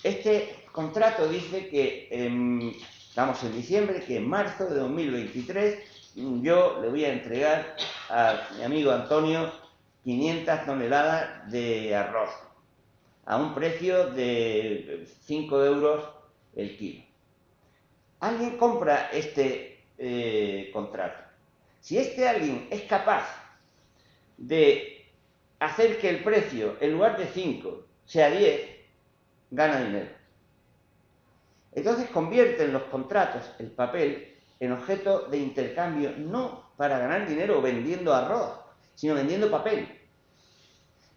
S2: este contrato dice que, estamos en diciembre, que en marzo de 2023 yo le voy a entregar a mi amigo Antonio 500 toneladas de arroz a un precio de 5 euros el kilo. Alguien compra este contrato. Si este alguien es capaz de hacer que el precio, en lugar de 5, sea 10, gana dinero. Entonces convierten los contratos, el papel, en objeto de intercambio, no para ganar dinero vendiendo arroz, sino vendiendo papel.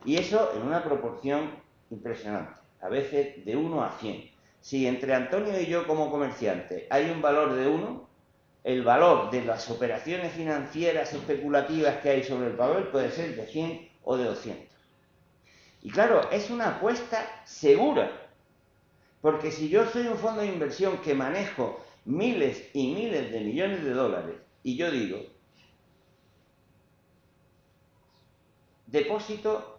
S2: Y eso en una proporción impresionante, a veces de 1 a 100. Si entre Antonio y yo como comerciante hay un valor de 1, el valor de las operaciones financieras especulativas que hay sobre el papel puede ser de 100 o de 200. Y claro, es una apuesta segura, porque si yo soy un fondo de inversión que manejo miles y miles de millones de dólares y yo digo, depósito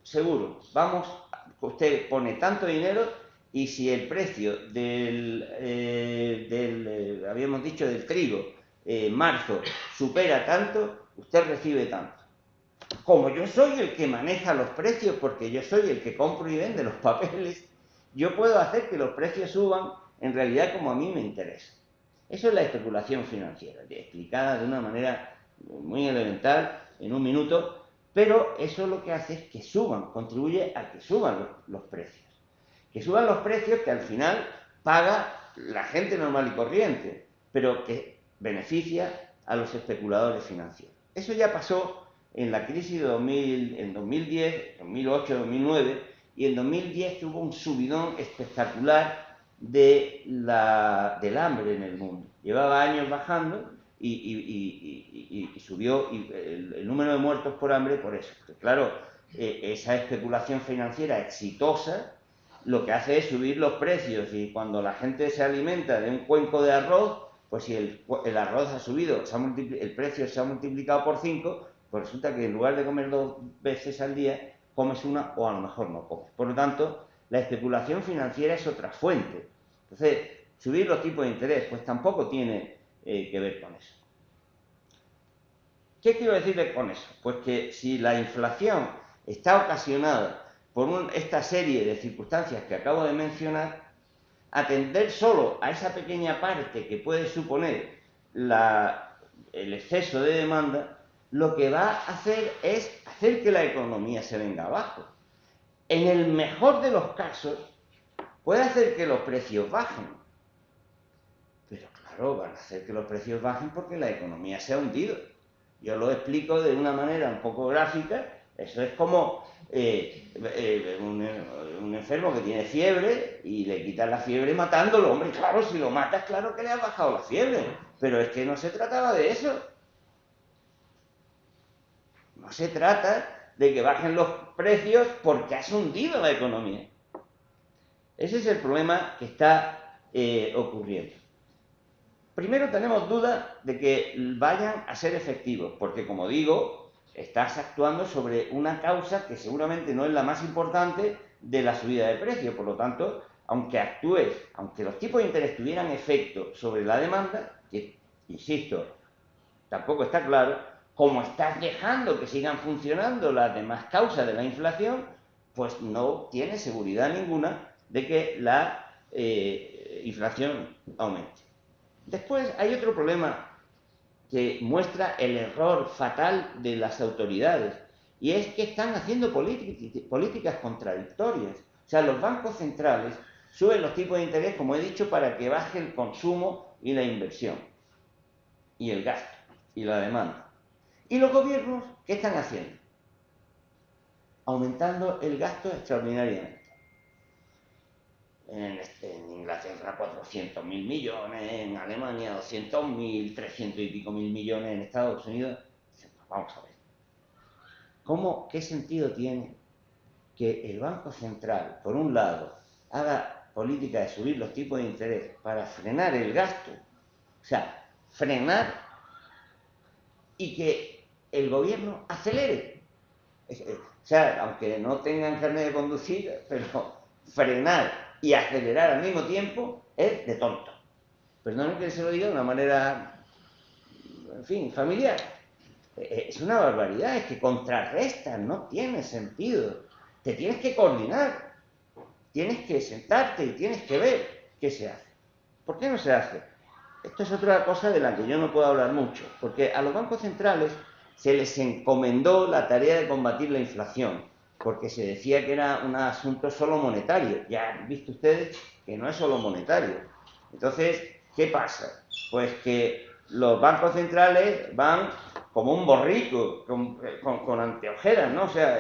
S2: seguro, vamos, usted pone tanto dinero y si el precio habíamos dicho, del trigo, marzo, supera tanto, usted recibe tanto. Como yo soy el que maneja los precios, porque yo soy el que compro y vende los papeles, yo puedo hacer que los precios suban en realidad como a mí me interesa. Eso es la especulación financiera, explicada de una manera muy elemental, en un minuto, pero eso lo que hace es que suban, contribuye a que suban los precios. Que suban los precios que al final paga la gente normal y corriente, pero que beneficia a los especuladores financieros. Eso ya pasó en la crisis de 2010, 2008, 2009, y en 2010 hubo un subidón espectacular del hambre en el mundo. Llevaba años bajando y subió el número de muertos por hambre por eso. Porque, claro, esa especulación financiera exitosa lo que hace es subir los precios, y cuando la gente se alimenta de un cuenco de arroz, pues si el arroz ha subido, el precio se ha multiplicado por 5, pues resulta que en lugar de comer 2 veces al día, comes una o a lo mejor no comes. Por lo tanto, la especulación financiera es otra fuente. Entonces, subir los tipos de interés, pues tampoco tiene que ver con eso. ¿Qué quiero decirle con eso? Pues que si la inflación está ocasionada por esta serie de circunstancias que acabo de mencionar, atender solo a esa pequeña parte que puede suponer el exceso de demanda, lo que va a hacer es hacer que la economía se venga abajo. En el mejor de los casos, puede hacer que los precios bajen. Pero claro, van a hacer que los precios bajen porque la economía se ha hundido. Yo lo explico de una manera un poco gráfica. Eso es como un enfermo que tiene fiebre y le quitan la fiebre matándolo. Hombre, claro, si lo matas, claro que le ha bajado la fiebre. Pero es que no se trataba de eso. No se trata de que bajen los precios porque has hundido la economía. Ese es el problema que está ocurriendo. Primero tenemos dudas de que vayan a ser efectivos, porque como digo, estás actuando sobre una causa que seguramente no es la más importante de la subida de precios. Por lo tanto, aunque los tipos de interés tuvieran efecto sobre la demanda, que, insisto, tampoco está claro, como estás dejando que sigan funcionando las demás causas de la inflación, pues no tienes seguridad ninguna de que la inflación aumente. Después hay otro problema que muestra el error fatal de las autoridades, y es que están haciendo políticas contradictorias. O sea, los bancos centrales suben los tipos de interés, como he dicho, para que baje el consumo y la inversión, y el gasto, y la demanda. ¿Y los gobiernos qué están haciendo? Aumentando el gasto extraordinariamente. En Inglaterra 400.000 millones, en Alemania 200.000, 300 y pico mil millones en Estados Unidos. Vamos a ver. ¿Qué sentido tiene que el Banco Central, por un lado, haga política de subir los tipos de interés para frenar el gasto? O sea, frenar, y que el gobierno acelere. O sea, aunque no tengan carnet de conducir, pero frenar y acelerar al mismo tiempo es de tonto. Perdón que se lo diga de una manera, en fin, familiar. Es una barbaridad, es que contrarrestan, no tiene sentido. Te tienes que coordinar, tienes que sentarte y tienes que ver qué se hace. ¿Por qué no se hace? Esto es otra cosa de la que yo no puedo hablar mucho, porque a los bancos centrales se les encomendó la tarea de combatir la inflación, porque se decía que era un asunto solo monetario. Ya han visto ustedes que no es solo monetario. Entonces, ¿qué pasa? Pues que los bancos centrales van como un borrico, con anteojeras, ¿no? O sea,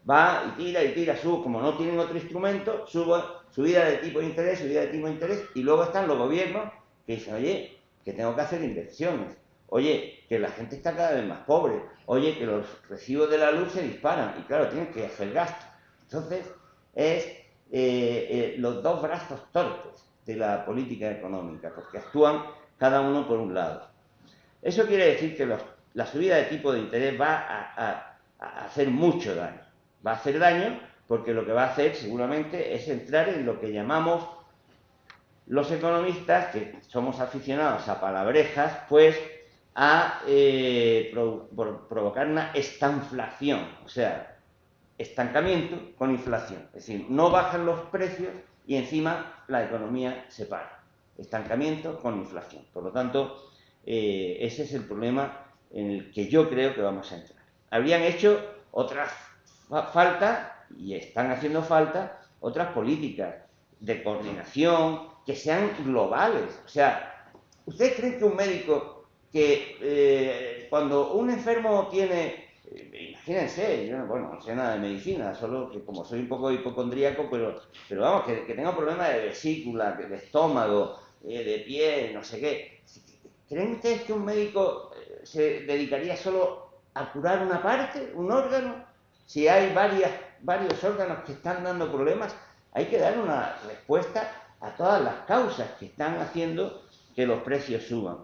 S2: va y tira, sube, como no tienen otro instrumento, subida de tipo de interés, y luego están los gobiernos que dicen, oye, que tengo que hacer inversiones, oye, que la gente está cada vez más pobre, oye, que los recibos de la luz se disparan, y claro, tienen que hacer gasto. Entonces, es los dos brazos torpes de la política económica, porque actúan cada uno por un lado. Eso quiere decir que la subida de tipo de interés va a hacer mucho daño. Va a hacer daño porque lo que va a hacer seguramente es entrar en lo que llamamos los economistas, que somos aficionados a palabrejas, pues a provocar una estanflación, o sea, estancamiento con inflación. Es decir, no bajan los precios y encima la economía se para. Estancamiento con inflación. Por lo tanto, ese es el problema en el que yo creo que vamos a entrar. Habrían hecho otras falta, y están haciendo falta, otras políticas de coordinación que sean globales. O sea, ¿ustedes creen que un médico que cuando un enfermo tiene, imagínense, yo no sé nada de medicina, solo que como soy un poco hipocondríaco, pero vamos, que tenga problemas de vesícula, de estómago, de pie, no sé qué. ¿Creen ustedes que un médico se dedicaría solo a curar una parte, un órgano? Si hay varios órganos que están dando problemas, hay que dar una respuesta a todas las causas que están haciendo que los precios suban.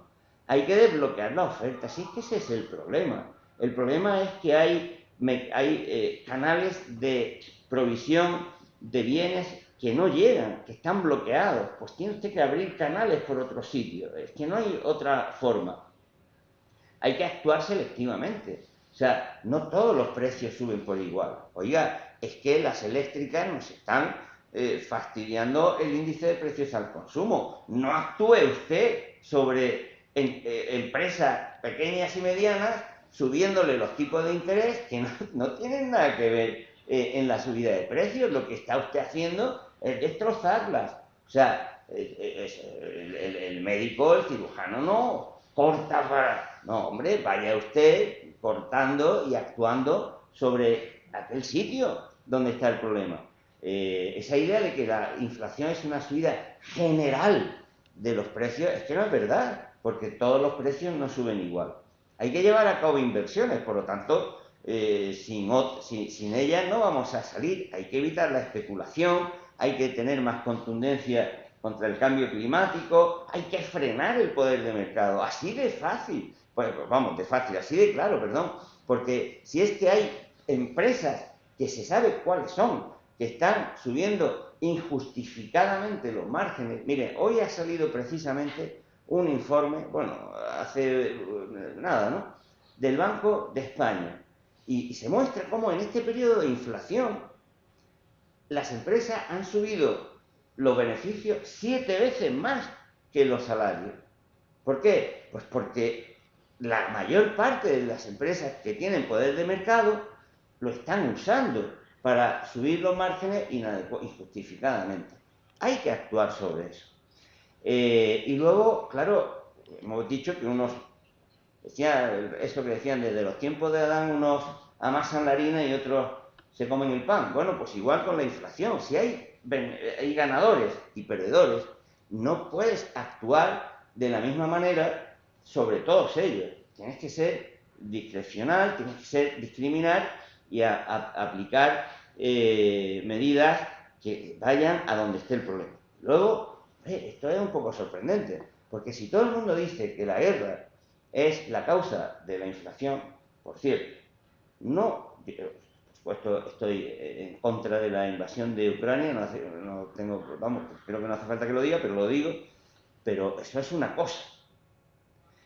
S2: Hay que desbloquear la oferta, sí, es que ese es el problema. El problema es que hay canales de provisión de bienes que no llegan, que están bloqueados. Pues tiene usted que abrir canales por otro sitio. Es que no hay otra forma. Hay que actuar selectivamente. O sea, no todos los precios suben por igual. Oiga, es que las eléctricas nos están fastidiando el índice de precios al consumo. No actúe usted sobre empresas pequeñas y medianas subiéndole los tipos de interés que no tienen nada que ver en la subida de precios. Lo que está usted haciendo es destrozarlas. O sea, el médico, el cirujano no corta para... No, hombre, vaya usted cortando y actuando sobre aquel sitio donde está el problema. Esa idea de que la inflación es una subida general de los precios es que no es verdad, porque todos los precios no suben igual. Hay que llevar a cabo inversiones, por lo tanto, sin ellas no vamos a salir. Hay que evitar la especulación, hay que tener más contundencia contra el cambio climático, hay que frenar el poder de mercado, así de fácil, así de claro, perdón, porque si es que hay empresas que se sabe cuáles son, que están subiendo injustificadamente los márgenes. Miren, hoy ha salido precisamente un informe, bueno, hace nada, ¿no?, del Banco de España, y se muestra cómo en este periodo de inflación las empresas han subido los beneficios 7 veces más que los salarios. ¿Por qué? Pues porque la mayor parte de las empresas que tienen poder de mercado lo están usando para subir los márgenes injustificadamente. Hay que actuar sobre eso. Y luego, claro, hemos dicho que unos, decía eso que decían, desde los tiempos de Adán, unos amasan la harina y otros se comen el pan. Bueno, pues igual con la inflación. Si hay ganadores y perdedores, no puedes actuar de la misma manera sobre todos ellos. Tienes que ser discrecional, tienes que ser discriminar y aplicar medidas que vayan a donde esté el problema. Luego, esto es un poco sorprendente, porque si todo el mundo dice que la guerra es la causa de la inflación, por cierto, no, supuesto, estoy en contra de la invasión de Ucrania, no tengo, vamos, creo que no hace falta que lo diga, pero lo digo, pero eso es una cosa.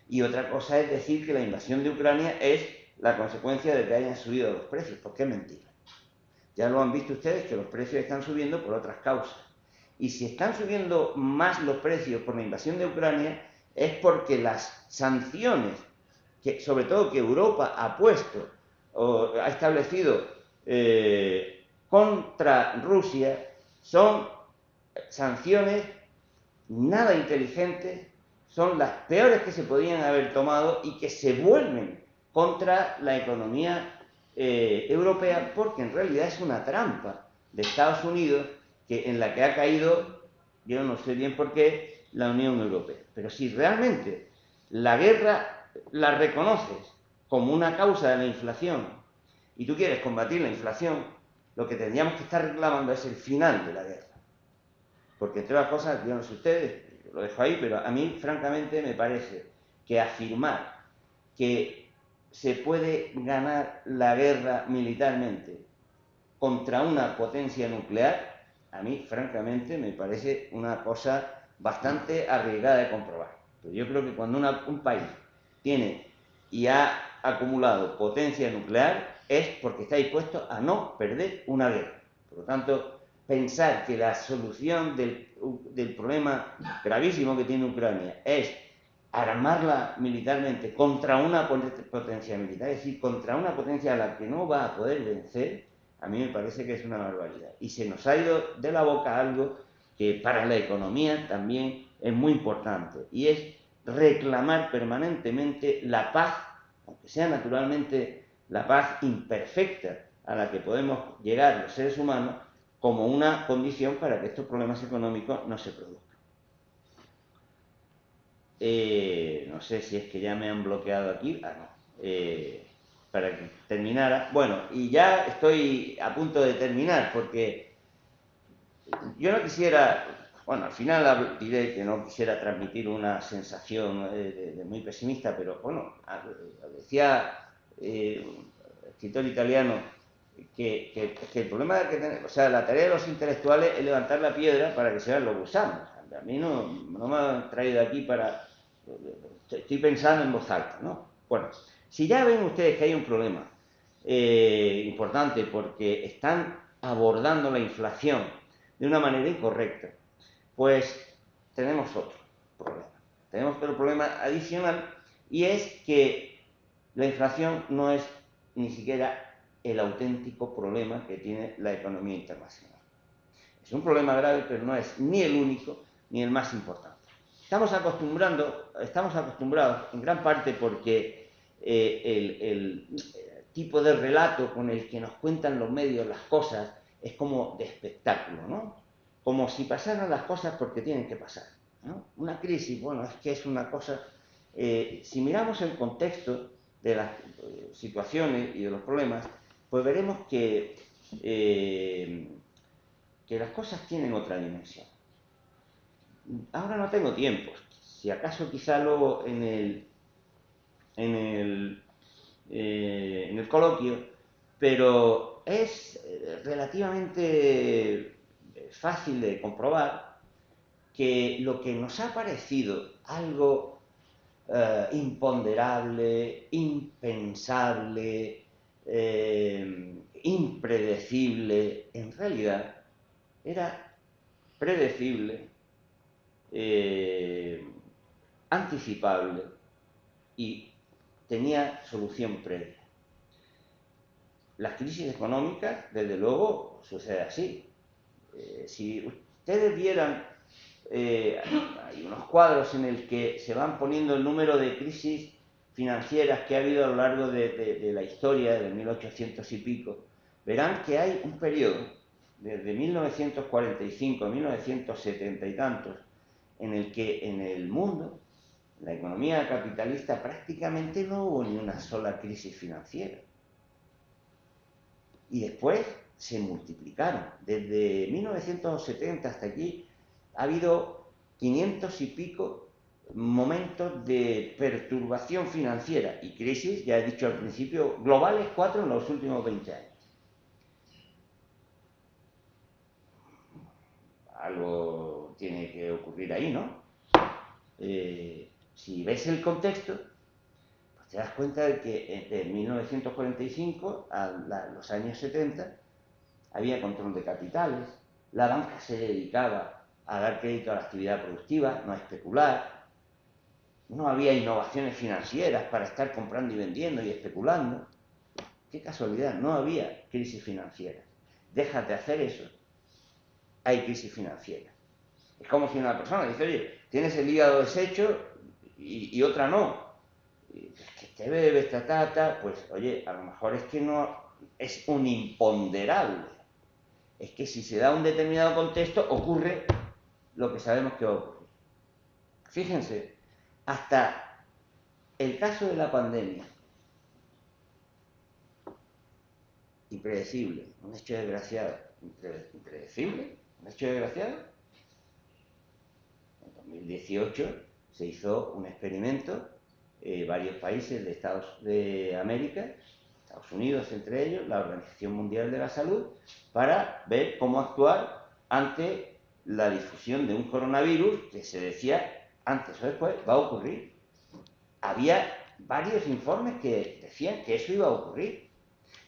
S2: Y otra cosa es decir que la invasión de Ucrania es la consecuencia de que hayan subido los precios, porque es mentira. Ya lo han visto ustedes que los precios están subiendo por otras causas. Y si están subiendo más los precios por la invasión de Ucrania es porque las sanciones, que sobre todo que Europa ha puesto o ha establecido contra Rusia, son sanciones nada inteligentes, son las peores que se podían haber tomado y que se vuelven contra la economía europea, porque en realidad es una trampa de Estados Unidos en la que ha caído, yo no sé bien por qué, la Unión Europea. Pero si realmente la guerra la reconoces como una causa de la inflación y tú quieres combatir la inflación, lo que tendríamos que estar reclamando es el final de la guerra. Porque entre otras cosas, yo no sé ustedes, lo dejo ahí, pero a mí francamente me parece que afirmar que se puede ganar la guerra militarmente contra una potencia nuclear, a mí francamente me parece una cosa bastante arriesgada de comprobar. Pero yo creo que cuando un país tiene y ha acumulado potencia nuclear es porque está dispuesto a no perder una guerra. Por lo tanto, pensar que la solución del problema gravísimo que tiene Ucrania es armarla militarmente contra una potencia militar, es decir, contra una potencia a la que no va a poder vencer, a mí me parece que es una barbaridad. Y se nos ha ido de la boca algo que para la economía también es muy importante, y es reclamar permanentemente la paz, aunque sea naturalmente la paz imperfecta a la que podemos llegar los seres humanos, como una condición para que estos problemas económicos no se produzcan. No sé si es que ya me han bloqueado aquí. No. Para que terminara. Bueno, y ya estoy a punto de terminar porque yo no quisiera, bueno, al final diré que no quisiera transmitir una sensación de muy pesimista, pero bueno, decía un escritor italiano que el problema que tenemos, o sea, la tarea de los intelectuales es levantar la piedra para que se vean los gusanos. A mí no me han traído aquí para... Estoy pensando en voz alta, ¿no? Bueno, si ya ven ustedes que hay un problema importante porque están abordando la inflación de una manera incorrecta, pues tenemos otro problema. Tenemos otro problema adicional, y es que la inflación no es ni siquiera el auténtico problema que tiene la economía internacional. Es un problema grave, pero no es ni el único ni el más importante. Estamos acostumbrados en gran parte porque el tipo de relato con el que nos cuentan los medios las cosas es como de espectáculo, ¿no? Como si pasaran las cosas porque tienen que pasar, ¿no? Una crisis, bueno, es que es una cosa... si miramos el contexto de las situaciones y de los problemas, pues veremos que las cosas tienen otra dimensión. Ahora no tengo tiempo, si acaso quizá luego en el coloquio, pero es relativamente fácil de comprobar que lo que nos ha parecido algo imponderable, impensable, impredecible, en realidad era predecible, anticipable y tenía solución previa. Las crisis económicas, desde luego, sucede así. Si ustedes vieran, hay unos cuadros en el que se van poniendo el número de crisis financieras que ha habido a lo largo de la historia, de 1800 y pico, verán que hay un periodo, desde 1945 a 1970 y tantos, en el que en el mundo, la economía capitalista, prácticamente no hubo ni una sola crisis financiera. Y después se multiplicaron. Desde 1970 hasta aquí ha habido 500 y pico momentos de perturbación financiera y crisis, ya he dicho al principio, globales 4 en los últimos 20 años. algo tiene que ocurrir ahí, ¿no? Si ves el contexto, pues te das cuenta de que de 1945 a los años 70 había control de capitales, la banca se dedicaba a dar crédito a la actividad productiva, no a especular, no había innovaciones financieras para estar comprando y vendiendo y especulando. Qué casualidad, no había crisis financiera. Dejas de hacer eso, hay crisis financiera. Es como si una persona dice, oye, tienes el hígado deshecho y otra no. Es que te bebes, pues oye, a lo mejor es que no es un imponderable. Es que si se da un determinado contexto, ocurre lo que sabemos que va a ocurrir. Fíjense, hasta el caso de la pandemia, impredecible, un hecho desgraciado, impredecible, un hecho desgraciado. En 2018 se hizo un experimento, varios países de América, Estados Unidos entre ellos, la Organización Mundial de la Salud, para ver cómo actuar ante la difusión de un coronavirus que se decía antes o después va a ocurrir. Había varios informes que decían que eso iba a ocurrir.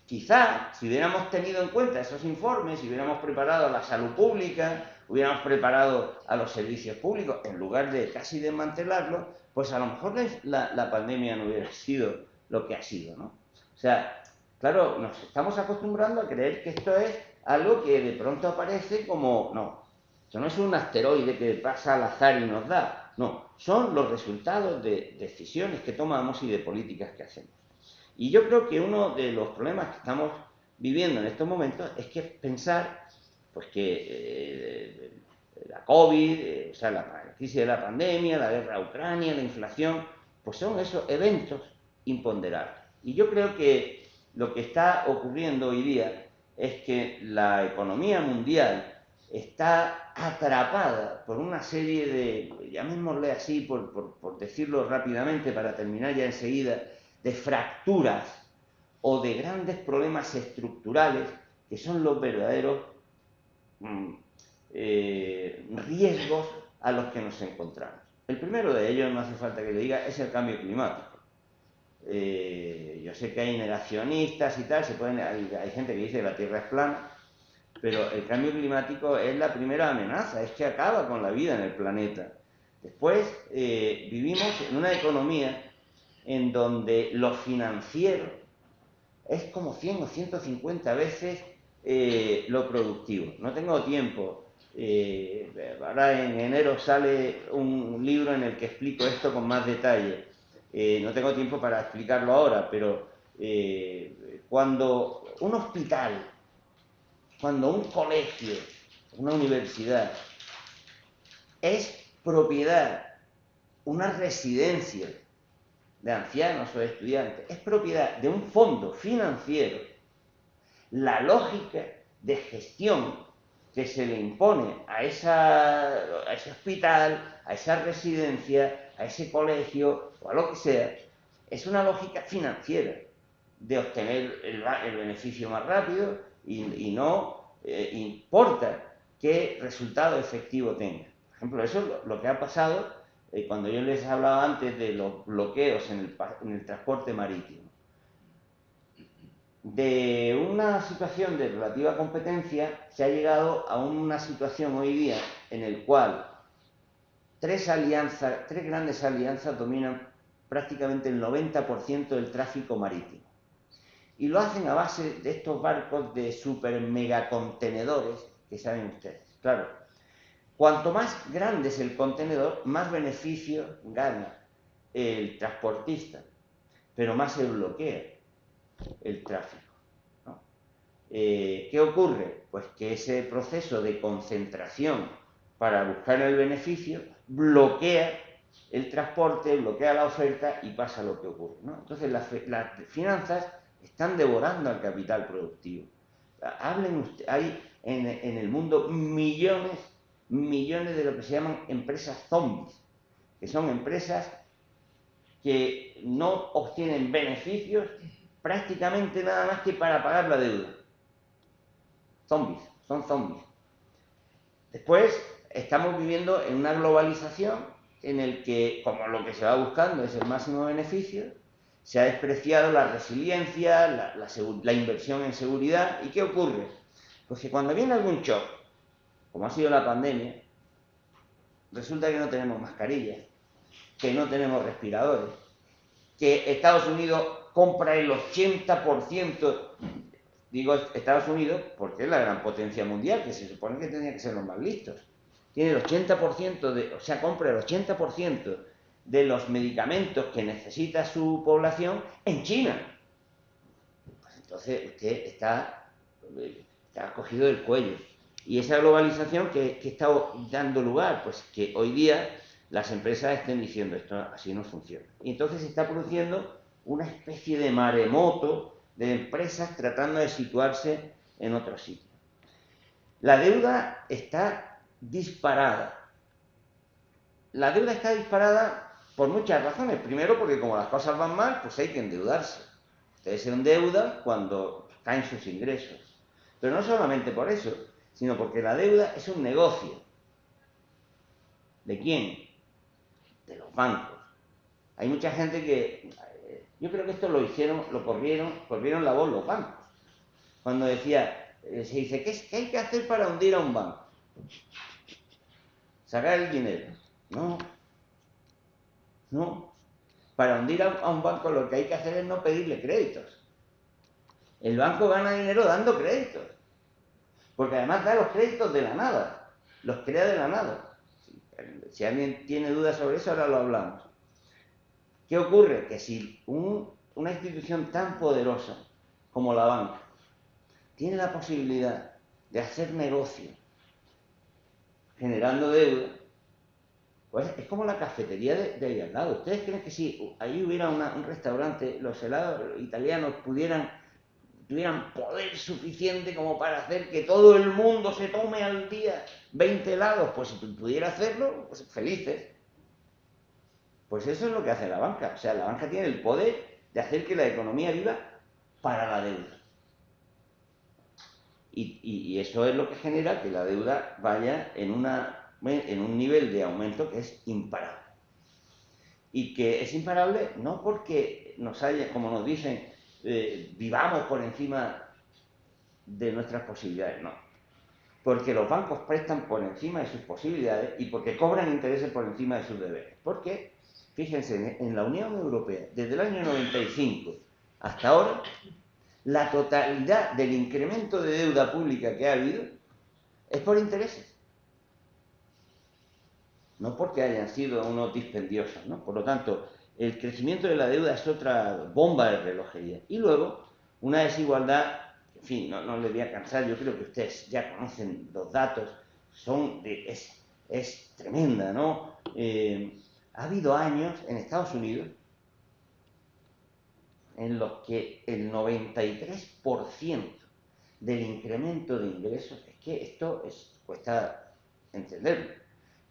S2: Quizá, si hubiéramos tenido en cuenta esos informes, si hubiéramos preparado a la salud pública, hubiéramos preparado a los servicios públicos, en lugar de casi desmantelarlos, pues a lo mejor la pandemia no hubiera sido lo que ha sido, ¿no? O sea, claro, nos estamos acostumbrando a creer que esto es algo que de pronto aparece como, no, esto no es un asteroide que pasa al azar y nos da, no, son los resultados de decisiones que tomamos y de políticas que hacemos. Y yo creo que uno de los problemas que estamos viviendo en estos momentos es que pensar pues que la COVID, o sea, la crisis de la pandemia, la guerra a Ucrania, la inflación, pues son esos eventos imponderables. Y yo creo que lo que está ocurriendo hoy día es que la economía mundial está atrapada por una serie de, llamémosle así, por decirlo rápidamente para terminar ya enseguida, de fracturas o de grandes problemas estructurales que son los verdaderos riesgos a los que nos encontramos. El primero de ellos, no hace falta que le diga, es el cambio climático. Yo sé que hay negacionistas y tal, hay gente que dice que la Tierra es plana, pero el cambio climático es la primera amenaza, es que acaba con la vida en el planeta. Después, vivimos en una economía en donde lo financiero es como 100 o 150 veces lo productivo. No tengo tiempo. Ahora en enero sale un libro en el que explico esto con más detalle. No tengo tiempo para explicarlo ahora, pero cuando un hospital, cuando un colegio, una universidad es propiedad, una residencia de ancianos o de estudiantes, es propiedad de un fondo financiero, la lógica de gestión que se le impone a ese hospital, a esa residencia, a ese colegio o a lo que sea, es una lógica financiera de obtener el beneficio más rápido y no importa qué resultado efectivo tenga. Por ejemplo, eso es lo que ha pasado cuando yo les hablaba antes de los bloqueos en el transporte marítimo. De una situación de relativa competencia se ha llegado a una situación hoy día en el cual tres grandes alianzas dominan prácticamente el 90% del tráfico marítimo. Y lo hacen a base de estos barcos de super mega contenedores que saben ustedes. Claro, cuanto más grande es el contenedor, más beneficio gana el transportista, pero más se bloquea el tráfico, ¿no? ¿Qué ocurre? Pues que ese proceso de concentración para buscar el beneficio bloquea el transporte, bloquea la oferta y pasa lo que ocurre, ¿no? Entonces las finanzas están devorando al capital productivo. Hay en el mundo millones de lo que se llaman empresas zombies, que son empresas que no obtienen beneficios prácticamente nada más que para pagar la deuda. Zombies, son zombies. Después, estamos viviendo en una globalización en el que, como lo que se va buscando es el máximo beneficio, se ha despreciado la resiliencia, la inversión en seguridad. ¿Y qué ocurre? Pues que cuando viene algún shock, como ha sido la pandemia, resulta que no tenemos mascarillas, que no tenemos respiradores, que Estados Unidos compra el 80%, digo Estados Unidos porque es la gran potencia mundial, que se supone que tenía que ser los más listos. Tiene el 80% compra el 80% de los medicamentos que necesita su población en China. Pues entonces usted está cogido del cuello. Y esa globalización que está dando lugar, pues que hoy día las empresas estén diciendo esto así no funciona. Y entonces se está produciendo una especie de maremoto de empresas tratando de situarse en otro sitio. La deuda está disparada. La deuda está disparada por muchas razones. Primero, porque como las cosas van mal, pues hay que endeudarse. Ustedes se endeudan cuando caen sus ingresos. Pero no solamente por eso, sino porque la deuda es un negocio. ¿De quién? De los bancos. Hay mucha gente que... Yo creo que esto lo corrieron la voz los bancos. Cuando decía, se dice, ¿qué hay que hacer para hundir a un banco? Sacar el dinero. No. Para hundir a un banco lo que hay que hacer es no pedirle créditos. El banco gana dinero dando créditos. Porque además da los créditos de la nada. Los crea de la nada. Si alguien tiene dudas sobre eso, ahora lo hablamos. ¿Qué ocurre? Que si una institución tan poderosa como la banca tiene la posibilidad de hacer negocio generando deuda, pues es como la cafetería de ahí al lado. ¿Ustedes creen que si ahí hubiera un restaurante, los helados italianos tuvieran poder suficiente como para hacer que todo el mundo se tome al día 20 helados? Pues si pudiera hacerlo, pues felices. Pues eso es lo que hace la banca. O sea, la banca tiene el poder de hacer que la economía viva para la deuda. Y eso es lo que genera que la deuda vaya en un nivel de aumento que es imparable. Y que es imparable no porque como nos dicen, vivamos por encima de nuestras posibilidades, no. Porque los bancos prestan por encima de sus posibilidades y porque cobran intereses por encima de sus deberes. Porque, fíjense, en la Unión Europea, desde el año 95 hasta ahora, la totalidad del incremento de deuda pública que ha habido es por intereses. No porque hayan sido unos dispendiosos, ¿no? Por lo tanto, el crecimiento de la deuda es otra bomba de relojería. Y luego, una desigualdad, en fin, no les voy a cansar, yo creo que ustedes ya conocen los datos, es tremenda, ¿no? Ha habido años en Estados Unidos en los que el 93% del incremento de ingresos, es que esto cuesta entenderlo,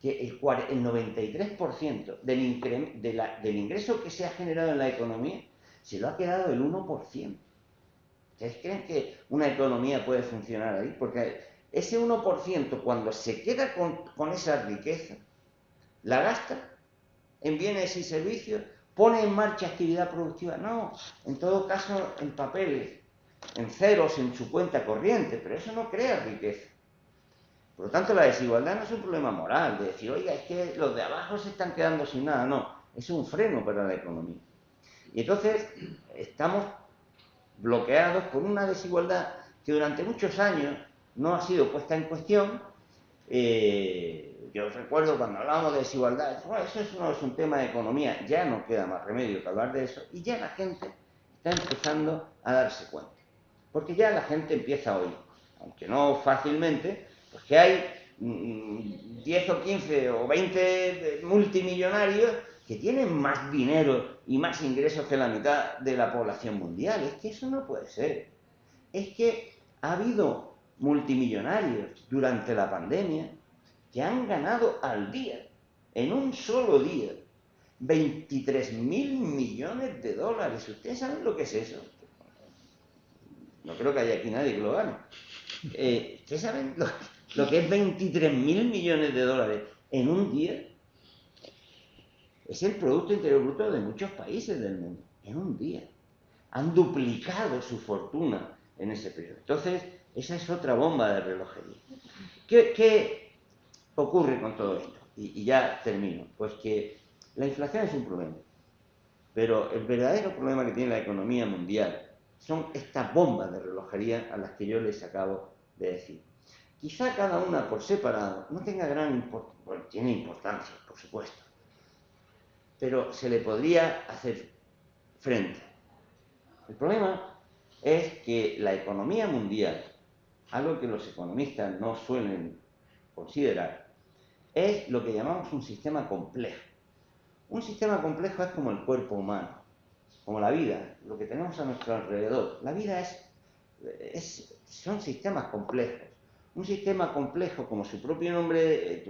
S2: que el 93% del ingreso que se ha generado en la economía se lo ha quedado el 1%. ¿Ustedes creen que una economía puede funcionar ahí? Porque ese 1%, cuando se queda con esa riqueza, la gasta en bienes y servicios, pone en marcha actividad productiva. No, en todo caso en papeles, en ceros en su cuenta corriente, pero eso no crea riqueza. Por lo tanto, la desigualdad no es un problema moral, de decir, oiga, es que los de abajo se están quedando sin nada, no, es un freno para la economía. Y entonces estamos bloqueados por una desigualdad que durante muchos años no ha sido puesta en cuestión. Yo recuerdo cuando hablábamos de desigualdad, bueno, eso no es un tema de economía, ya no queda más remedio que hablar de eso, y ya la gente está empezando a darse cuenta. Porque ya la gente empieza a oír, aunque no fácilmente, pues que hay 10 o 15 o 20 multimillonarios que tienen más dinero y más ingresos que la mitad de la población mundial. Es que eso no puede ser. Es que ha habido multimillonarios durante la pandemia que han ganado al día, en un solo día, 23.000 millones de dólares. ¿Ustedes saben lo que es eso? No creo que haya aquí nadie que lo gane. ¿Ustedes saben lo que es 23.000 millones de dólares en un día, es el Producto Interior Bruto de muchos países del mundo, en un día. Han duplicado su fortuna en ese periodo. Entonces, esa es otra bomba de relojería. ¿Qué ocurre con todo esto? Y ya termino. Pues que la inflación es un problema, pero el verdadero problema que tiene la economía mundial son estas bombas de relojería a las que yo les acabo de decir. Quizá cada una por separado no tenga gran importancia, bueno, tiene importancia, por supuesto, pero se le podría hacer frente. El problema es que la economía mundial, algo que los economistas no suelen considerar, es lo que llamamos un sistema complejo. Un sistema complejo es como el cuerpo humano, como la vida, lo que tenemos a nuestro alrededor. La vida son sistemas complejos. Un sistema complejo, como su propio nombre,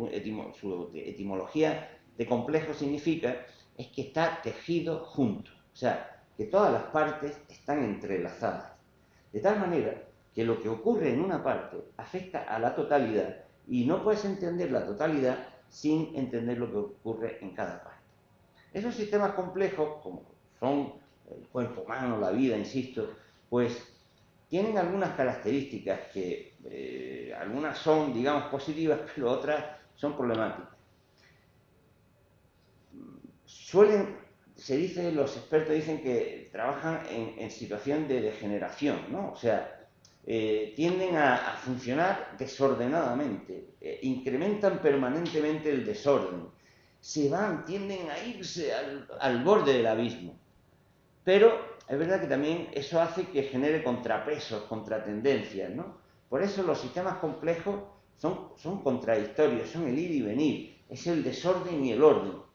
S2: su etimología de complejo significa, es que está tejido junto. O sea, que todas las partes están entrelazadas. De tal manera que lo que ocurre en una parte afecta a la totalidad y no puedes entender la totalidad sin entender lo que ocurre en cada parte. Esos sistemas complejos, como son el cuerpo humano, la vida, insisto, pues tienen algunas características que algunas son, digamos, positivas, pero otras son problemáticas. Los expertos dicen que trabajan en situación de degeneración, ¿no? O sea, tienden a funcionar desordenadamente, incrementan permanentemente el desorden, tienden a irse al borde del abismo. Pero es verdad que también eso hace que genere contrapesos, contratendencias, ¿no? Por eso los sistemas complejos son contradictorios, son el ir y venir, es el desorden y el orden.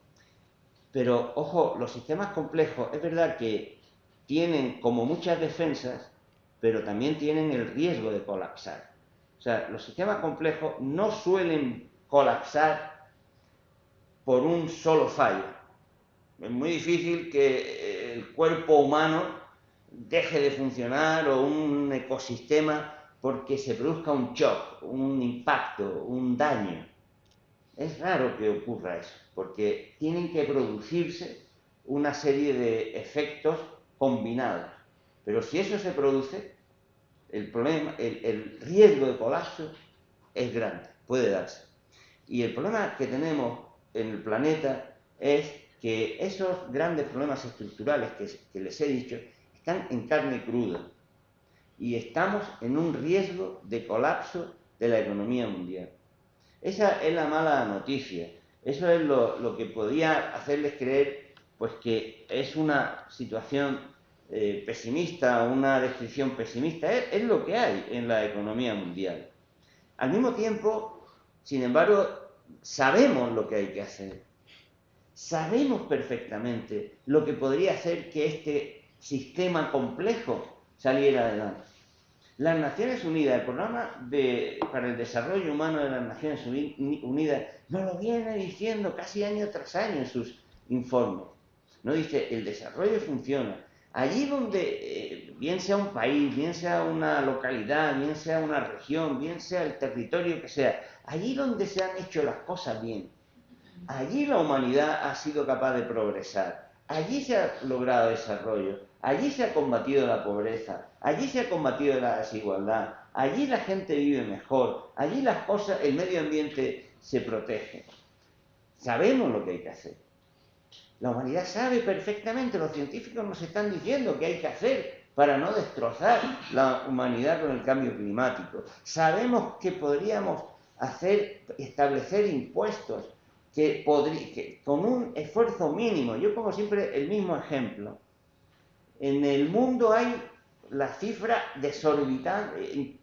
S2: Pero, ojo, los sistemas complejos es verdad que tienen como muchas defensas, pero también tienen el riesgo de colapsar. O sea, los sistemas complejos no suelen colapsar por un solo fallo. Es muy difícil que el cuerpo humano deje de funcionar o un ecosistema porque se produzca un shock, un impacto, un daño. Es raro que ocurra eso, porque tienen que producirse una serie de efectos combinados. Pero si eso se produce, el riesgo de colapso es grande, puede darse. Y el problema que tenemos en el planeta es que esos grandes problemas estructurales que les he dicho están en carne cruda y estamos en un riesgo de colapso de la economía mundial. Esa es la mala noticia. Eso es lo que podía hacerles creer pues que es una situación pesimista, una descripción pesimista. Es lo que hay en la economía mundial. Al mismo tiempo, sin embargo, sabemos lo que hay que hacer. Sabemos perfectamente lo que podría hacer que este sistema complejo saliera adelante. Las Naciones Unidas, el programa para el desarrollo humano de las Naciones Unidas, nos lo viene diciendo casi año tras año en sus informes. No dice, el desarrollo funciona. Allí donde, bien sea un país, bien sea una localidad, bien sea una región, bien sea el territorio que sea, allí donde se han hecho las cosas bien, allí la humanidad ha sido capaz de progresar. Allí se ha logrado desarrollo, allí se ha combatido la pobreza, allí se ha combatido la desigualdad, allí la gente vive mejor, allí las cosas, el medio ambiente se protege. Sabemos lo que hay que hacer. La humanidad sabe perfectamente, los científicos nos están diciendo qué hay que hacer para no destrozar la humanidad con el cambio climático. Sabemos que podríamos establecer impuestos que con un esfuerzo mínimo. Yo pongo siempre el mismo ejemplo. En el mundo hay la cifra desorbitante,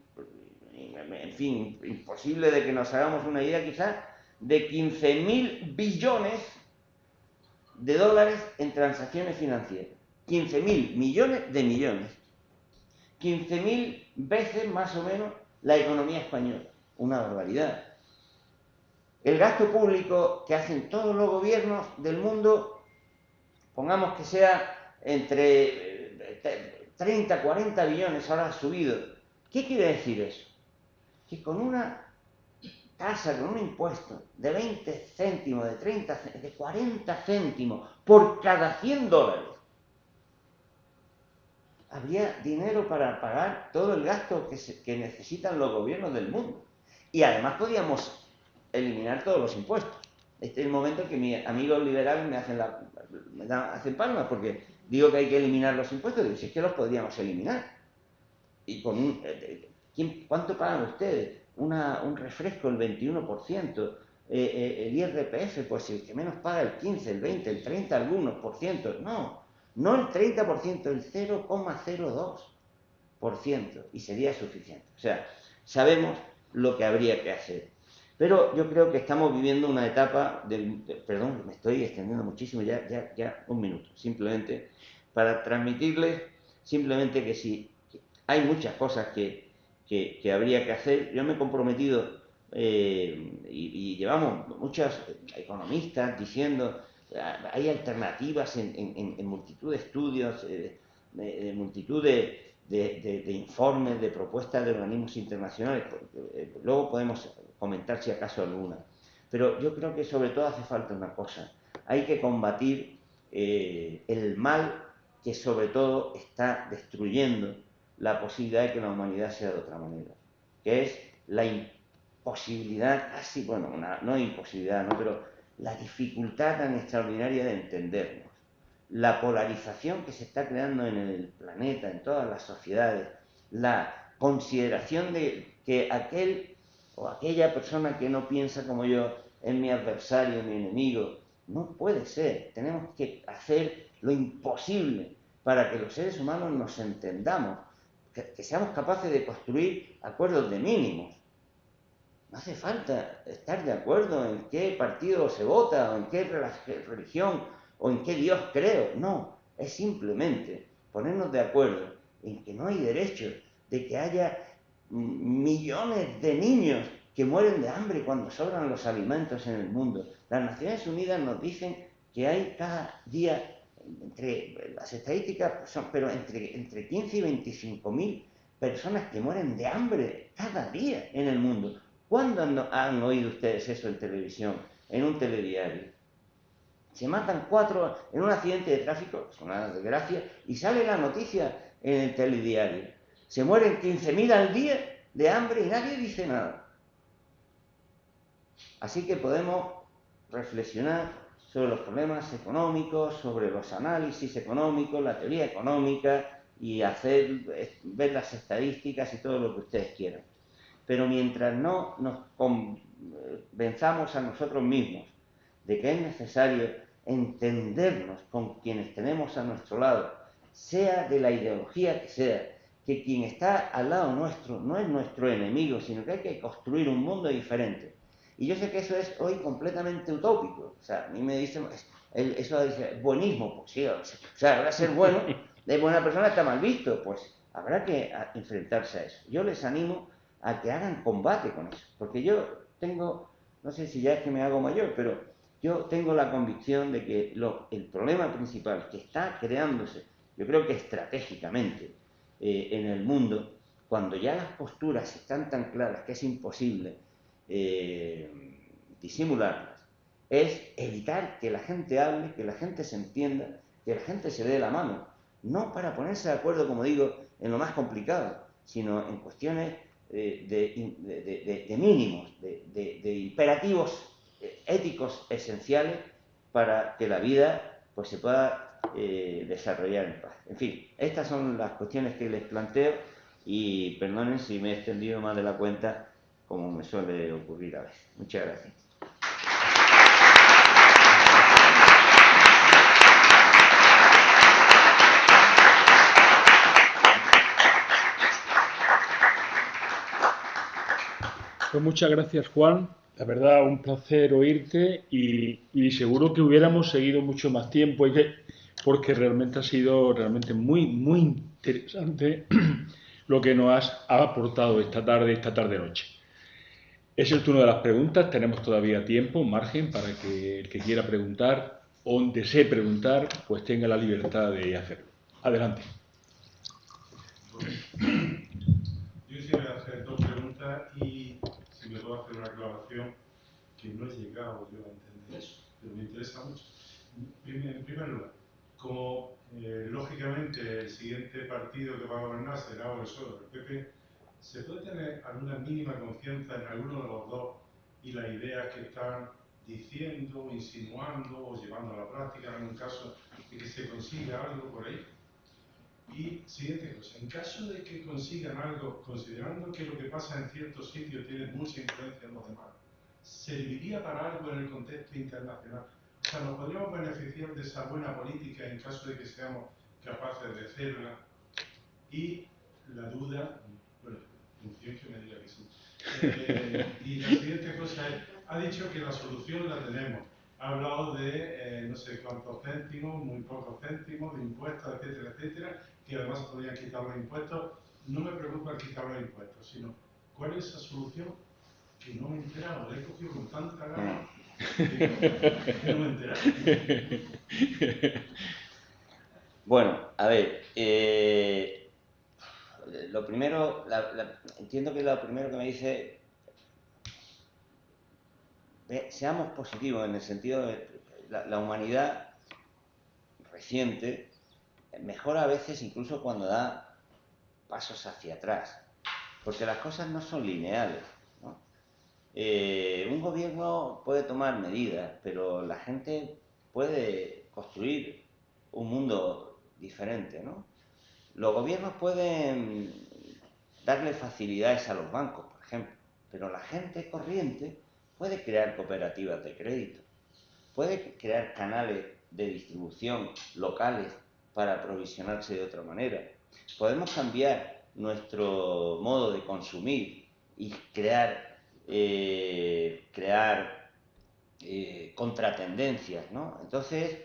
S2: en fin, imposible de que nos hagamos una idea quizás, de 15.000 billones de dólares en transacciones financieras. 15.000 millones de millones. 15.000 veces más o menos la economía española. Una barbaridad. El gasto público que hacen todos los gobiernos del mundo, pongamos que sea entre 30, 40 billones, ahora ha subido. ¿Qué quiere decir eso? Que con una tasa, con un impuesto de 20 céntimos, de 30 céntimos, de 40 céntimos por cada 100 dólares, habría dinero para pagar todo el gasto que necesitan los gobiernos del mundo. Y además podíamos eliminar todos los impuestos. Este es el momento en que mis amigos liberales me hacen palmas, porque digo que hay que eliminar los impuestos. Digo, si es que los podríamos eliminar. Y con ¿cuánto pagan ustedes? Un refresco el 21%, el IRPF, pues el que menos paga el 15, el 20, el 30, algunos por ciento. No el 30%, el 0,02%, y sería suficiente. O sea, sabemos lo que habría que hacer. Pero yo creo que estamos viviendo una etapa perdón, me estoy extendiendo muchísimo, ya un minuto, simplemente para transmitirles simplemente que si hay muchas cosas que habría que hacer. Yo me he comprometido y llevamos muchos economistas diciendo hay alternativas en multitud de estudios, multitud de informes, de propuestas de organismos internacionales. Luego podemos comentar si acaso alguna. Pero yo creo que sobre todo hace falta una cosa. Hay que combatir el mal que sobre todo está destruyendo la posibilidad de que la humanidad sea de otra manera, que es la imposibilidad, casi, bueno, no imposibilidad, ¿no? Pero la dificultad tan extraordinaria de entendernos, la polarización que se está creando en el planeta, en todas las sociedades, la consideración de que aquel o aquella persona que no piensa como yo es mi adversario, mi enemigo. No puede ser. Tenemos que hacer lo imposible para que los seres humanos nos entendamos, que seamos capaces de construir acuerdos de mínimos. No hace falta estar de acuerdo en qué partido se vota, o en qué religión, o en qué Dios creo. No, es simplemente ponernos de acuerdo en que no hay derecho de que haya millones de niños que mueren de hambre cuando sobran los alimentos en el mundo. Las Naciones Unidas nos dicen que hay cada día, entre las estadísticas son, pero entre 15 y 25.000 personas que mueren de hambre cada día en el mundo. ¿Cuándo han oído ustedes eso en televisión, en un telediario? Se matan 4 en un accidente de tráfico, es una desgracia, y sale la noticia en el telediario. Se mueren 15.000 al día de hambre y nadie dice nada. Así que podemos reflexionar sobre los problemas económicos, sobre los análisis económicos, la teoría económica, y ver las estadísticas y todo lo que ustedes quieran. Pero mientras no nos convenzamos a nosotros mismos de que es necesario entendernos con quienes tenemos a nuestro lado, sea de la ideología que sea, que quien está al lado nuestro no es nuestro enemigo, sino que hay que construir un mundo diferente. Y yo sé que eso es hoy completamente utópico. O sea, a mí me dicen, eso dice, buenismo, pues sí, o sea, ahora ser bueno, de buena persona está mal visto, pues habrá que enfrentarse a eso. Yo les animo a que hagan combate con eso, porque yo tengo, no sé si ya es que me hago mayor, pero yo tengo la convicción de que el problema principal que está creándose, yo creo que estratégicamente en el mundo, cuando ya las posturas están tan claras que es imposible disimularlas, es evitar que la gente hable, que la gente se entienda, que la gente se dé la mano, no para ponerse de acuerdo, como digo, en lo más complicado, sino en cuestiones de mínimos, de imperativos éticos esenciales para que la vida pues se pueda desarrollar en paz. En fin, estas son las cuestiones que les planteo, y perdonen si me he extendido más de la cuenta, como me suele ocurrir a veces. Muchas gracias.
S1: Pues muchas gracias, Juan. La verdad, un placer oírte, y seguro que hubiéramos seguido mucho más tiempo, porque realmente ha sido muy, muy interesante lo que nos has aportado esta tarde-noche. Es el turno de las preguntas. Tenemos todavía tiempo, margen, para que el que quiera preguntar o desee preguntar, pues tenga la libertad de hacerlo. Adelante.
S3: Yo quisiera hacer 2 preguntas, y si me puedo hacer una aclaración no he llegado yo a entender eso, pero me interesa mucho. En primer lugar, como lógicamente el siguiente partido que va a gobernar será o el PSOE o el PP, ¿se puede tener alguna mínima confianza en alguno de los dos y las ideas que están diciendo, insinuando o llevando a la práctica, en algún caso, de que se consiga algo por ahí? Y siguiente cosa, en caso de que consigan algo, considerando que lo que pasa en ciertos sitios tiene mucha influencia en los demás, ¿serviría para algo en el contexto internacional? O sea, ¿nos podríamos beneficiar de esa buena política en caso de que seamos capaces de hacerla? Y la duda, bueno, confío en que me diga que sí. Y la siguiente cosa es, ha dicho que la solución la tenemos. Ha hablado de no sé cuántos céntimos, muy pocos céntimos, de impuestos, etcétera, etcétera, que además se podrían quitar los impuestos. No me preocupa el quitar los impuestos, sino cuál es esa solución que no me he enterado. La he cogido con tanta gana que no me he enterado.
S2: Bueno, a ver, lo primero, entiendo que lo primero que me dice, seamos positivos en el sentido de la humanidad reciente mejora a veces incluso cuando da pasos hacia atrás, porque las cosas no son lineales, ¿no? Un gobierno puede tomar medidas, pero la gente puede construir un mundo diferente, ¿no? Los gobiernos pueden darle facilidades a los bancos, por ejemplo, pero la gente corriente puede crear cooperativas de crédito, puede crear canales de distribución locales para aprovisionarse de otra manera. Podemos cambiar nuestro modo de consumir y crear contratendencias, ¿no? Entonces,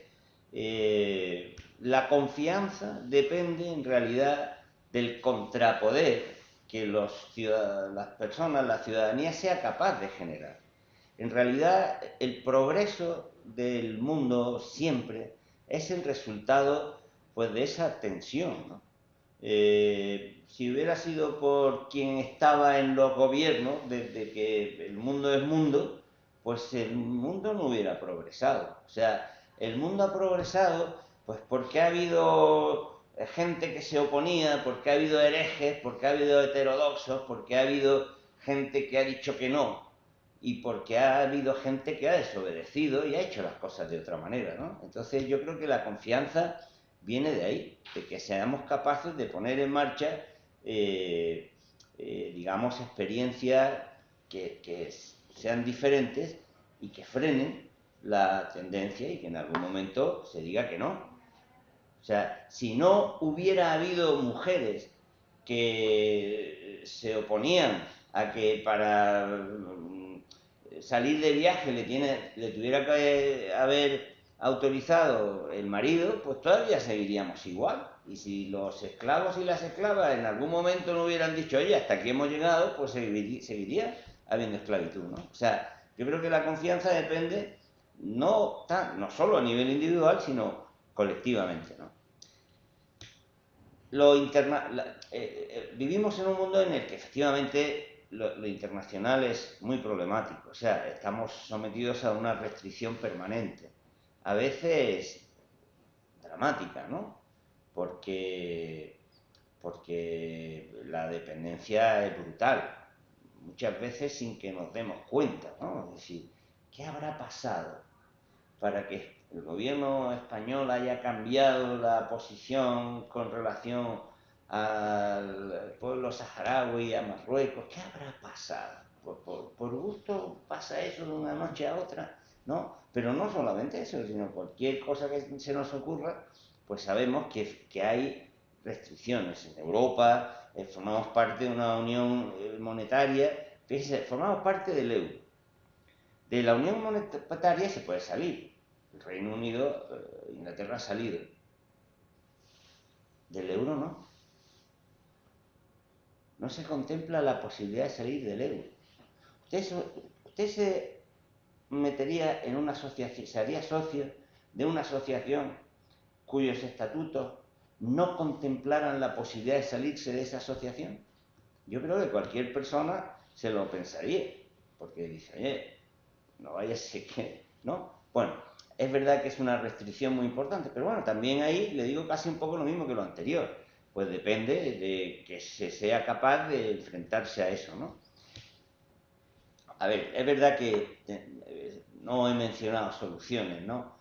S2: la confianza depende en realidad del contrapoder que las personas, la ciudadanía sea capaz de generar. En realidad, el progreso del mundo siempre es el resultado, pues, de esa tensión, ¿no? Si hubiera sido por quien estaba en los gobiernos, desde que el mundo es mundo, pues el mundo no hubiera progresado. O sea, el mundo ha progresado pues porque ha habido gente que se oponía, porque ha habido herejes, porque ha habido heterodoxos, porque ha habido gente que ha dicho que no, y porque ha habido gente que ha desobedecido y ha hecho las cosas de otra manera, ¿no? Entonces yo creo que la confianza viene de ahí, de que seamos capaces de poner en marcha, digamos, experiencias que sean diferentes y que frenen la tendencia y que en algún momento se diga que no. O sea, si no hubiera habido mujeres que se oponían a que para salir de viaje le tuviera que haber autorizado el marido, pues todavía seguiríamos igual. Y si los esclavos y las esclavas en algún momento no hubieran dicho, oye, hasta aquí hemos llegado, pues seguiría habiendo esclavitud, ¿no? O sea, yo creo que la confianza depende no solo a nivel individual, sino colectivamente, ¿no? Vivimos en un mundo en el que efectivamente lo internacional es muy problemático, o sea, estamos sometidos a una restricción permanente, a veces dramática, ¿no? Porque la dependencia es brutal, muchas veces sin que nos demos cuenta, ¿no? Es decir, ¿qué habrá pasado para que el gobierno español haya cambiado la posición con relación al pueblo saharaui, a Marruecos? ¿Qué habrá pasado? Por gusto pasa eso de una noche a otra, ¿no? Pero no solamente eso, sino cualquier cosa que se nos ocurra, pues sabemos que hay restricciones. En Europa formamos parte de una unión monetaria, fíjense, formamos parte del euro. De la unión monetaria se puede salir. El Reino Unido, Inglaterra ha salido. Del euro no. No se contempla la posibilidad de salir del euro. Usted se metería en una asociación, se haría socio de una asociación cuyos estatutos no contemplaran la posibilidad de salirse de esa asociación. Yo creo que cualquier persona se lo pensaría, porque dice, oye, no vaya a ser que, ¿no? Bueno, es verdad que es una restricción muy importante, pero bueno, también ahí le digo casi un poco lo mismo que lo anterior. Pues depende de que se sea capaz de enfrentarse a eso, ¿no? A ver, es verdad que no he mencionado soluciones, ¿no?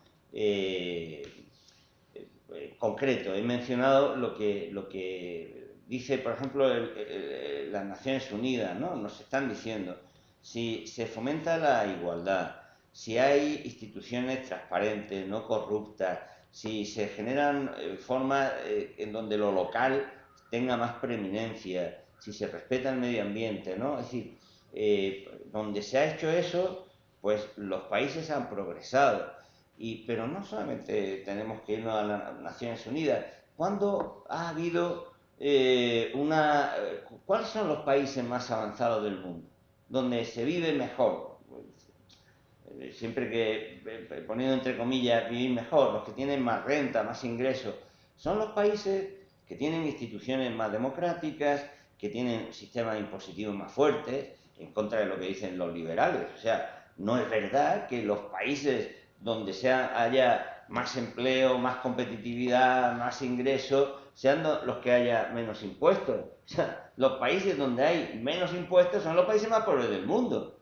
S2: Concreto, he mencionado lo que dice, por ejemplo, las Naciones Unidas, ¿no? Nos están diciendo, si se fomenta la igualdad, si hay instituciones transparentes, no corruptas, si se generan formas en donde lo local tenga más preeminencia, si se respeta el medio ambiente, ¿no? Es decir, donde se ha hecho eso, pues los países han progresado. Pero no solamente tenemos que irnos a las Naciones Unidas. ¿Cuándo ha habido ¿Cuáles son los países más avanzados del mundo? Donde se vive mejor. Siempre que, poniendo entre comillas, vivir mejor, los que tienen más renta, más ingresos, son los países que tienen instituciones más democráticas, que tienen sistemas impositivos más fuertes, en contra de lo que dicen los liberales. O sea, no es verdad que los países donde haya más empleo, más competitividad, más ingresos, sean los que haya menos impuestos. O sea, los países donde hay menos impuestos son los países más pobres del mundo.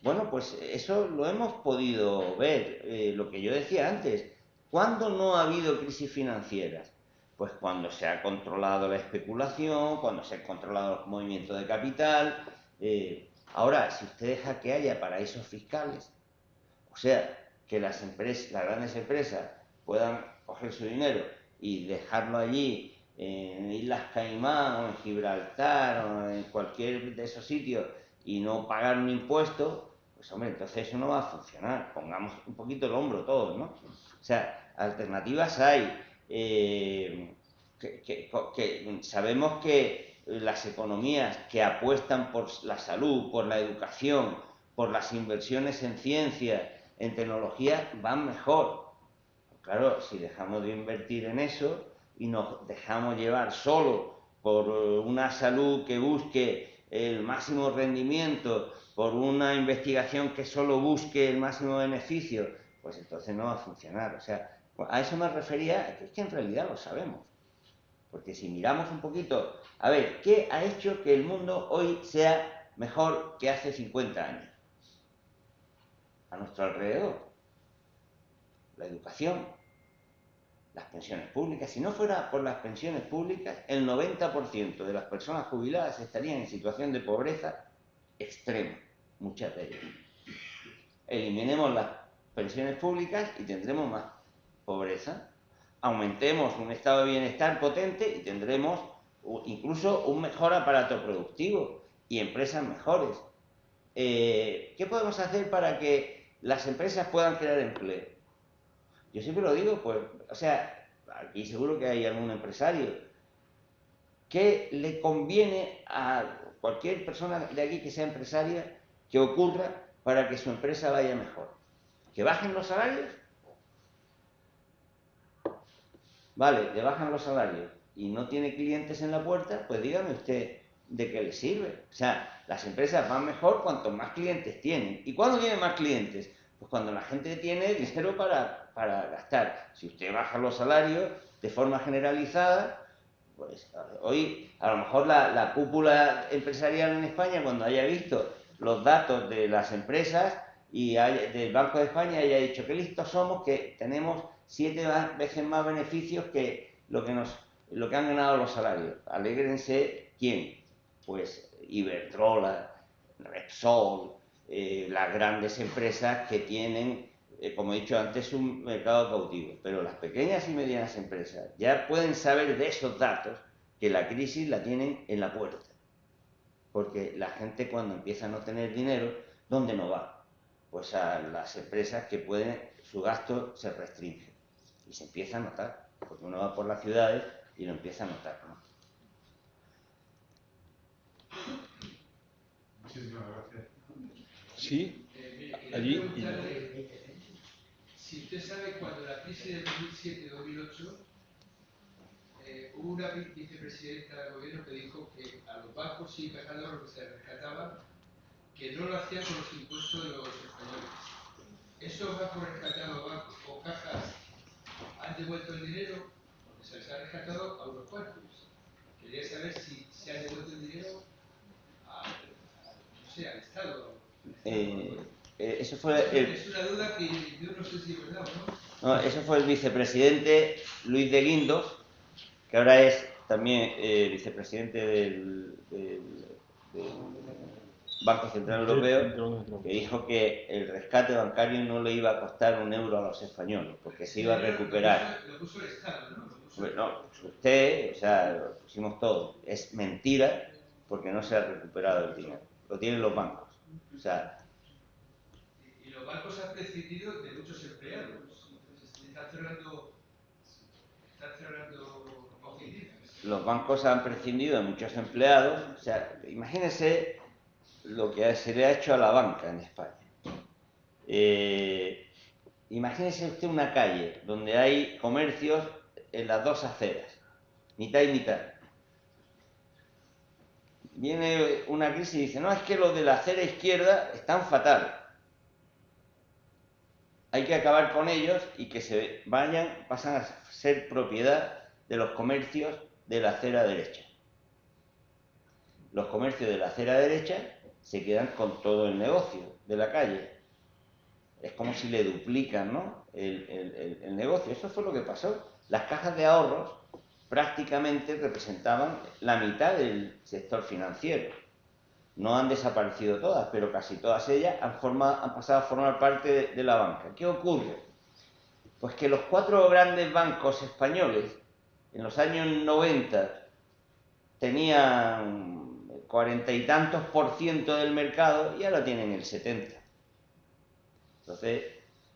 S2: Bueno, pues eso lo hemos podido ver, lo que yo decía antes. ¿Cuándo no ha habido crisis financieras? Pues cuando se ha controlado la especulación, cuando se han controlado los movimientos de capital. Ahora, si usted deja que haya paraísos fiscales, o sea, que las grandes empresas puedan coger su dinero y dejarlo allí en Islas Caimán o en Gibraltar o en cualquier de esos sitios y no pagar un impuesto, pues hombre, entonces eso no va a funcionar. Pongamos un poquito el hombro todos, ¿no? O sea, alternativas hay. Sabemos que las economías que apuestan por la salud, por la educación, por las inversiones en ciencia, en tecnología, van mejor. Claro, si dejamos de invertir en eso y nos dejamos llevar solo por una salud que busque el máximo rendimiento, por una investigación que solo busque el máximo beneficio, pues entonces no va a funcionar. O sea, a eso me refería, es que en realidad lo sabemos. Porque si miramos un poquito, a ver, ¿qué ha hecho que el mundo hoy sea mejor que hace 50 años? A nuestro alrededor. La educación, las pensiones públicas. Si no fuera por las pensiones públicas, el 90% de las personas jubiladas estarían en situación de pobreza extrema, muchas de ellas. Eliminemos las pensiones públicas y tendremos más pobreza. Aumentemos un estado de bienestar potente y tendremos incluso un mejor aparato productivo y empresas mejores. ¿Qué podemos hacer para que las empresas puedan crear empleo? Yo siempre lo digo, pues, o sea, aquí seguro que hay algún empresario que le conviene a cualquier persona de aquí que sea empresaria que ocurra para que su empresa vaya mejor. ¿Que bajen los salarios? Vale, le bajan los salarios y no tiene clientes en la puerta, pues dígame usted de qué le sirve. O sea, las empresas van mejor cuanto más clientes tienen. ¿Y cuándo tienen más clientes? Pues cuando la gente tiene dinero para gastar. Si usted baja los salarios de forma generalizada, pues hoy a lo mejor la cúpula empresarial en España, cuando haya visto los datos de las empresas y del Banco de España, haya dicho que listos somos, que tenemos 7 veces más beneficios que lo que han ganado los salarios. Alégrense, ¿quién? Pues Iberdrola, Repsol, las grandes empresas que tienen, como he dicho antes, un mercado cautivo. Pero las pequeñas y medianas empresas ya pueden saber de esos datos que la crisis la tienen en la puerta. Porque la gente, cuando empieza a no tener dinero, ¿dónde no va? Pues a las empresas que su gasto se restringe. Y se empieza a notar, porque uno va por las ciudades y lo empieza a notar, ¿no?
S3: Muchísimas gracias.
S1: Sí, allí.
S4: Si usted sabe, cuando la crisis de 2007-2008, hubo una vicepresidenta del gobierno que dijo que a los bancos y pescadores lo que se rescataba, que no lo hacían con los impuestos de los españoles. ¿Esos bancos rescatados o cajas han devuelto el dinero? Porque se les ha rescatado a unos cuantos. Quería saber si se ha devuelto el dinero no sé, al Estado.
S2: Eso fue
S4: Es una duda que yo no sé si es verdad o no.
S2: no, eso fue el vicepresidente Luis de Guindos, que ahora es también vicepresidente del Banco Central Europeo, que dijo que el rescate bancario no le iba a costar un euro a los españoles, porque se iba a recuperar.
S4: Lo puso el Estado, ¿no?
S2: Bueno, usted, o sea, lo pusimos todo. Es mentira, porque no se ha recuperado el dinero. Lo tienen los bancos. O sea,
S4: y los bancos han prescindido de muchos empleados. Están cerrando oficinas.
S2: Los bancos han prescindido de muchos empleados. O sea, imagínese lo que se le ha hecho a la banca en España. Imagínese usted una calle donde hay comercios en las dos aceras, mitad y mitad. Viene una crisis y dice, no, es que los de la acera izquierda están fatal. Hay que acabar con ellos y que se vayan, pasan a ser propiedad de los comercios de la acera derecha. Los comercios de la acera derecha se quedan con todo el negocio de la calle. Es como si le duplican, ¿no?, el negocio. Eso fue lo que pasó. Las cajas de ahorros prácticamente representaban la mitad del sector financiero. No han desaparecido todas, pero casi todas ellas han pasado a formar parte de la banca. ¿Qué ocurre? Pues que los 4 grandes bancos españoles en los años 90 tenían 40 y tantos % del mercado y ahora tienen el 70%. Entonces,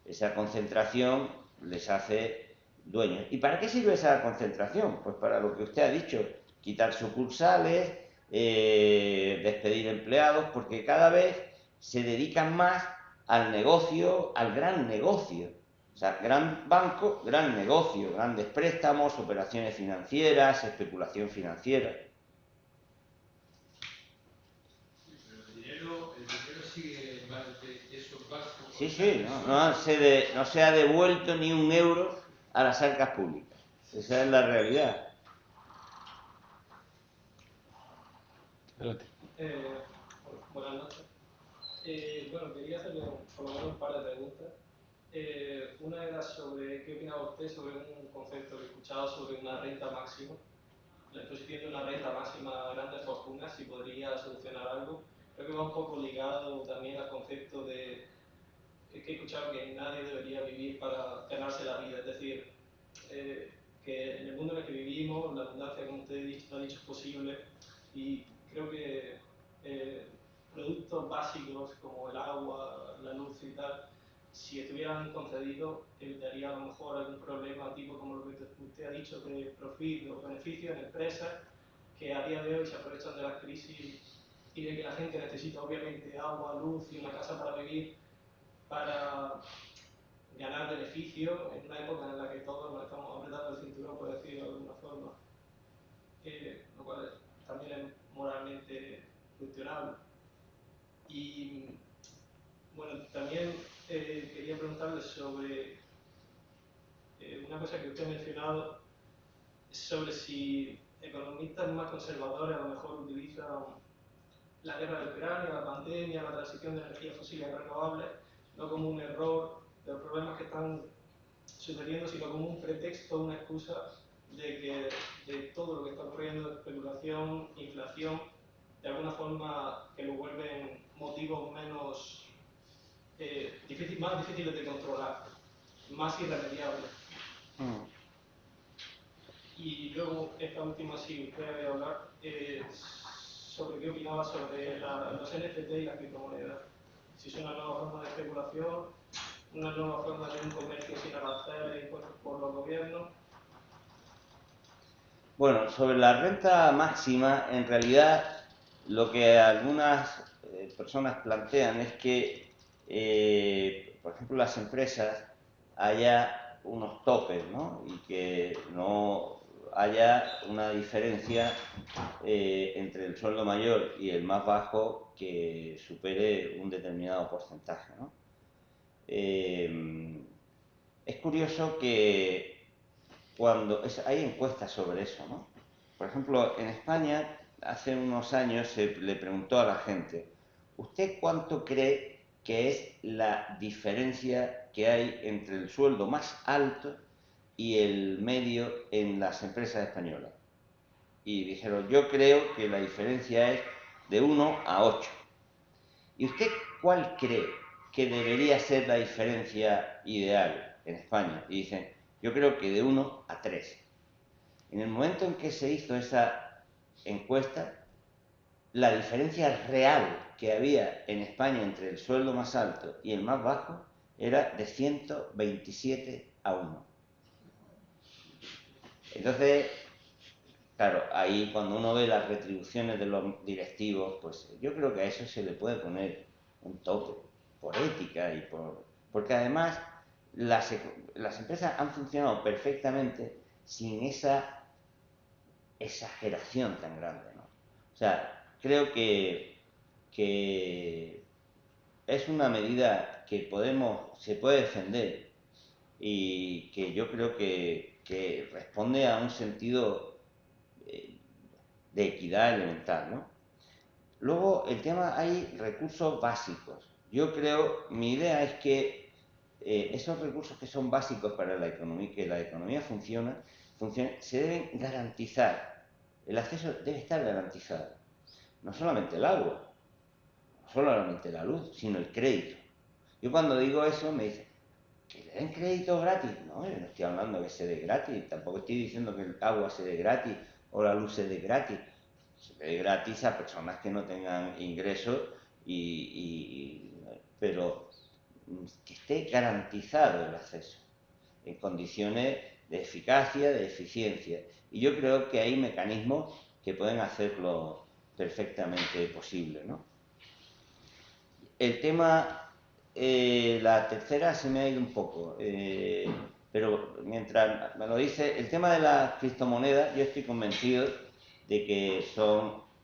S2: esa concentración les hace dueños. ¿Y para qué sirve esa concentración? Pues para lo que usted ha dicho, quitar sucursales, despedir empleados, porque cada vez se dedican más al negocio, al gran negocio. O sea, gran banco, gran negocio, grandes préstamos, operaciones financieras, especulación financiera.
S4: El dinero sigue en manos de esos bancos.
S2: Sí, no se ha devuelto ni un euro a las arcas públicas. Esa es la realidad.
S5: Adelante.
S6: Buenas noches. Bueno, quería hacerle por lo menos un par de preguntas. Una era sobre qué opinaba usted sobre un concepto que he escuchado sobre una renta máxima, la imposición de una renta máxima a grandes fortunas, si podría solucionar algo. Creo que va un poco ligado también al concepto de que he escuchado que nadie debería vivir para ganarse la vida, es decir, que en el mundo en el que vivimos la abundancia, como usted ha dicho, es posible, y creo que productos básicos como el agua, la luz y tal, si estuvieran concedidos, evitaría a lo mejor algún problema tipo como lo que usted ha dicho de profit o beneficios en empresas que a día de hoy se aprovechan de la crisis y de que la gente necesita obviamente agua, luz y una casa para vivir para ganar beneficio en una época en la que todos nos estamos apretando el cinturón, por decirlo de alguna forma, lo cual también es moralmente cuestionable. Y bueno, también quería preguntarle sobre una cosa que usted ha mencionado, sobre si economistas más conservadores a lo mejor utilizan la guerra de Ucrania, la pandemia, la transición de energías fósiles a renovables, no como un error de los problemas que están sucediendo, sino como un pretexto, una excusa de todo lo que está ocurriendo, de especulación, inflación, de alguna forma que lo vuelven motivos menos más difíciles de controlar, más irremediables. Y luego, esta última, sí, usted había hablar sobre qué opinaba sobre los NFT y las criptomonedas. Si es una nueva forma de especulación, una nueva forma de un comercio sin aranceles impuestos por los gobiernos.
S2: Bueno, sobre la renta máxima, en realidad lo que algunas personas plantean es que, por ejemplo, las empresas haya unos topes, ¿no? Y que no haya una diferencia entre el sueldo mayor y el más bajo que supere un determinado porcentaje, ¿no? Es curioso que hay encuestas sobre eso, ¿no? Por ejemplo, en España, hace unos años se le preguntó a la gente, ¿usted cuánto cree que es la diferencia que hay entre el sueldo más alto y el medio en las empresas españolas? Y dijeron, yo creo que la diferencia es de 1 a 8. ¿Y usted cuál cree que debería ser la diferencia ideal en España? Y dicen, yo creo que de 1 a 3. En el momento en que se hizo esa encuesta, la diferencia real que había en España entre el sueldo más alto y el más bajo era de 127 a 1. Entonces, claro, ahí cuando uno ve las retribuciones de los directivos, pues yo creo que a eso se le puede poner un tope, por ética y porque además las empresas han funcionado perfectamente sin esa exageración tan grande, ¿no? O sea, creo que es una medida que se puede defender y que yo creo que responde a un sentido de equidad elemental, ¿no? Luego, el tema, hay recursos básicos. Yo creo, mi idea es que esos recursos que son básicos para la economía, que la economía funcione, se deben garantizar. El acceso debe estar garantizado. No solamente el agua, no solamente la luz, sino el crédito. Yo cuando digo eso me dicen, ¿que le den crédito gratis? No, yo no estoy hablando de que se dé gratis, tampoco estoy diciendo que el agua se dé gratis o la luz se dé gratis. Se dé gratis a personas que no tengan ingresos, pero que esté garantizado el acceso en condiciones de eficacia, de eficiencia. Y yo creo que hay mecanismos que pueden hacerlo perfectamente posible, ¿no? El tema, la tercera se me ha ido un poco, pero mientras me lo dice, el tema de las criptomonedas, yo estoy convencido de que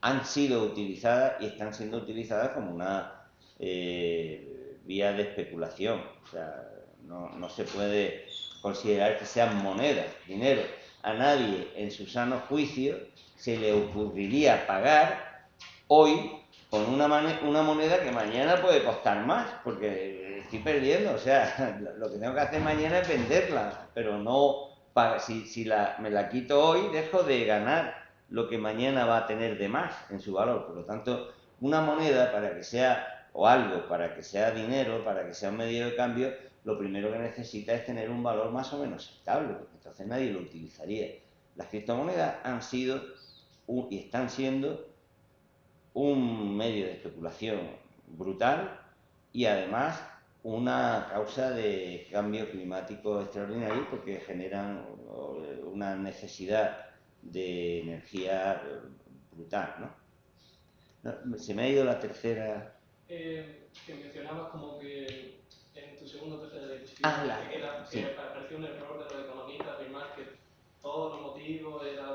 S2: han sido utilizadas y están siendo utilizadas como una vía de especulación. O sea, no se puede considerar que sean monedas, dinero. A nadie en su sano juicio se le ocurriría pagar hoy con una moneda que mañana puede costar más, porque estoy perdiendo. O sea, lo que tengo que hacer mañana es venderla, pero no, si me la quito hoy, dejo de ganar lo que mañana va a tener de más en su valor. Por lo tanto, una moneda para que sea, o algo para que sea dinero, para que sea un medio de cambio, lo primero que necesita es tener un valor más o menos estable, porque entonces nadie lo utilizaría. Las criptomonedas han sido y están siendo un medio de especulación brutal y además una causa de cambio climático extraordinario porque generan una necesidad de energía brutal, ¿no? Se me ha ido la tercera.
S6: Que mencionabas como que en tu segundo o tercera diapositiva que pareció un error de los economistas afirmar que todo lo motivo era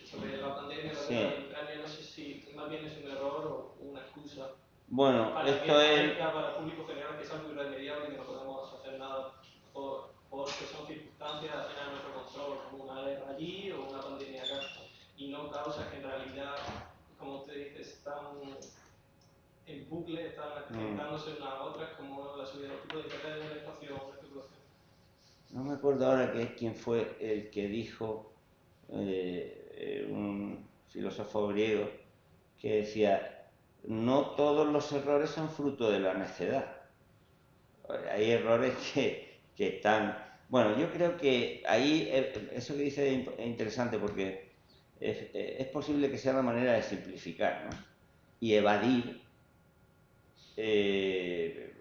S6: sobre la pandemia, la guerra de Ucrania. No sé si más bien es un error o una excusa.
S2: Bueno,
S6: para
S2: esto es
S6: para el público general que es algo irremediable y que no podemos hacer nada porque son circunstancias ajenas a nuestro control, como una guerra allí o una pandemia acá, y no causas que en realidad, como usted dice, están en bucle, están afectándose unas a otras, como la subida de los tipos de interés, la inflación, la especulación.
S2: No me acuerdo ahora quién fue el que dijo, un filósofo griego, que decía, no todos los errores son fruto de la necedad. Hay errores que están... Bueno, yo creo que ahí eso que dice es interesante porque es posible que sea la manera de simplificar, ¿no? Y evadir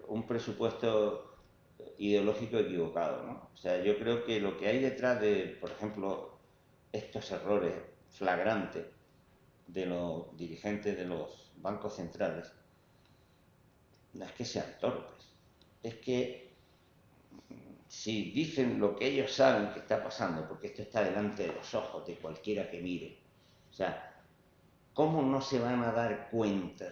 S2: un presupuesto ideológico equivocado, ¿no? O sea, yo creo que lo que hay detrás de, por ejemplo, estos errores flagrantes de los dirigentes de los bancos centrales, no es que sean torpes, es que si dicen lo que ellos saben que está pasando, porque esto está delante de los ojos de cualquiera que mire, o sea, ¿cómo no se van a dar cuenta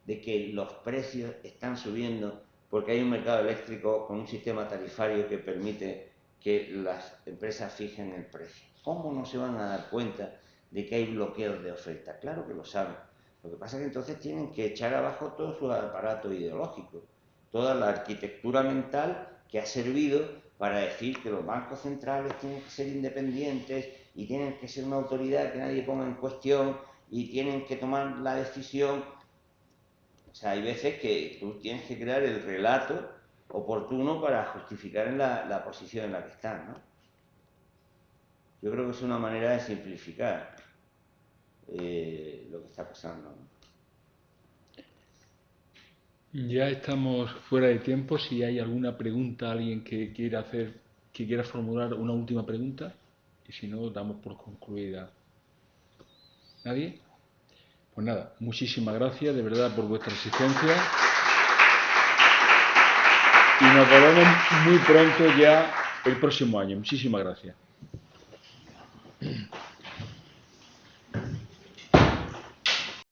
S2: de que los precios están subiendo porque hay un mercado eléctrico con un sistema tarifario que permite que las empresas fijen el precio? ¿Cómo no se van a dar cuenta de que hay bloqueos de oferta? Claro que lo saben. Lo que pasa es que entonces tienen que echar abajo todo su aparato ideológico, toda la arquitectura mental que ha servido para decir que los bancos centrales tienen que ser independientes y tienen que ser una autoridad que nadie ponga en cuestión y tienen que tomar la decisión. O sea, hay veces que tú tienes que crear el relato oportuno para justificar la posición en la que están, ¿no? Yo creo que es una manera de simplificar lo que está pasando, ¿no?
S1: Ya estamos fuera de tiempo. Si hay alguna pregunta, alguien que quiera formular una última pregunta, y si no, damos por concluida. ¿Nadie? Pues nada, muchísimas gracias de verdad por vuestra asistencia. Y nos veremos muy pronto ya el próximo año. Muchísimas gracias.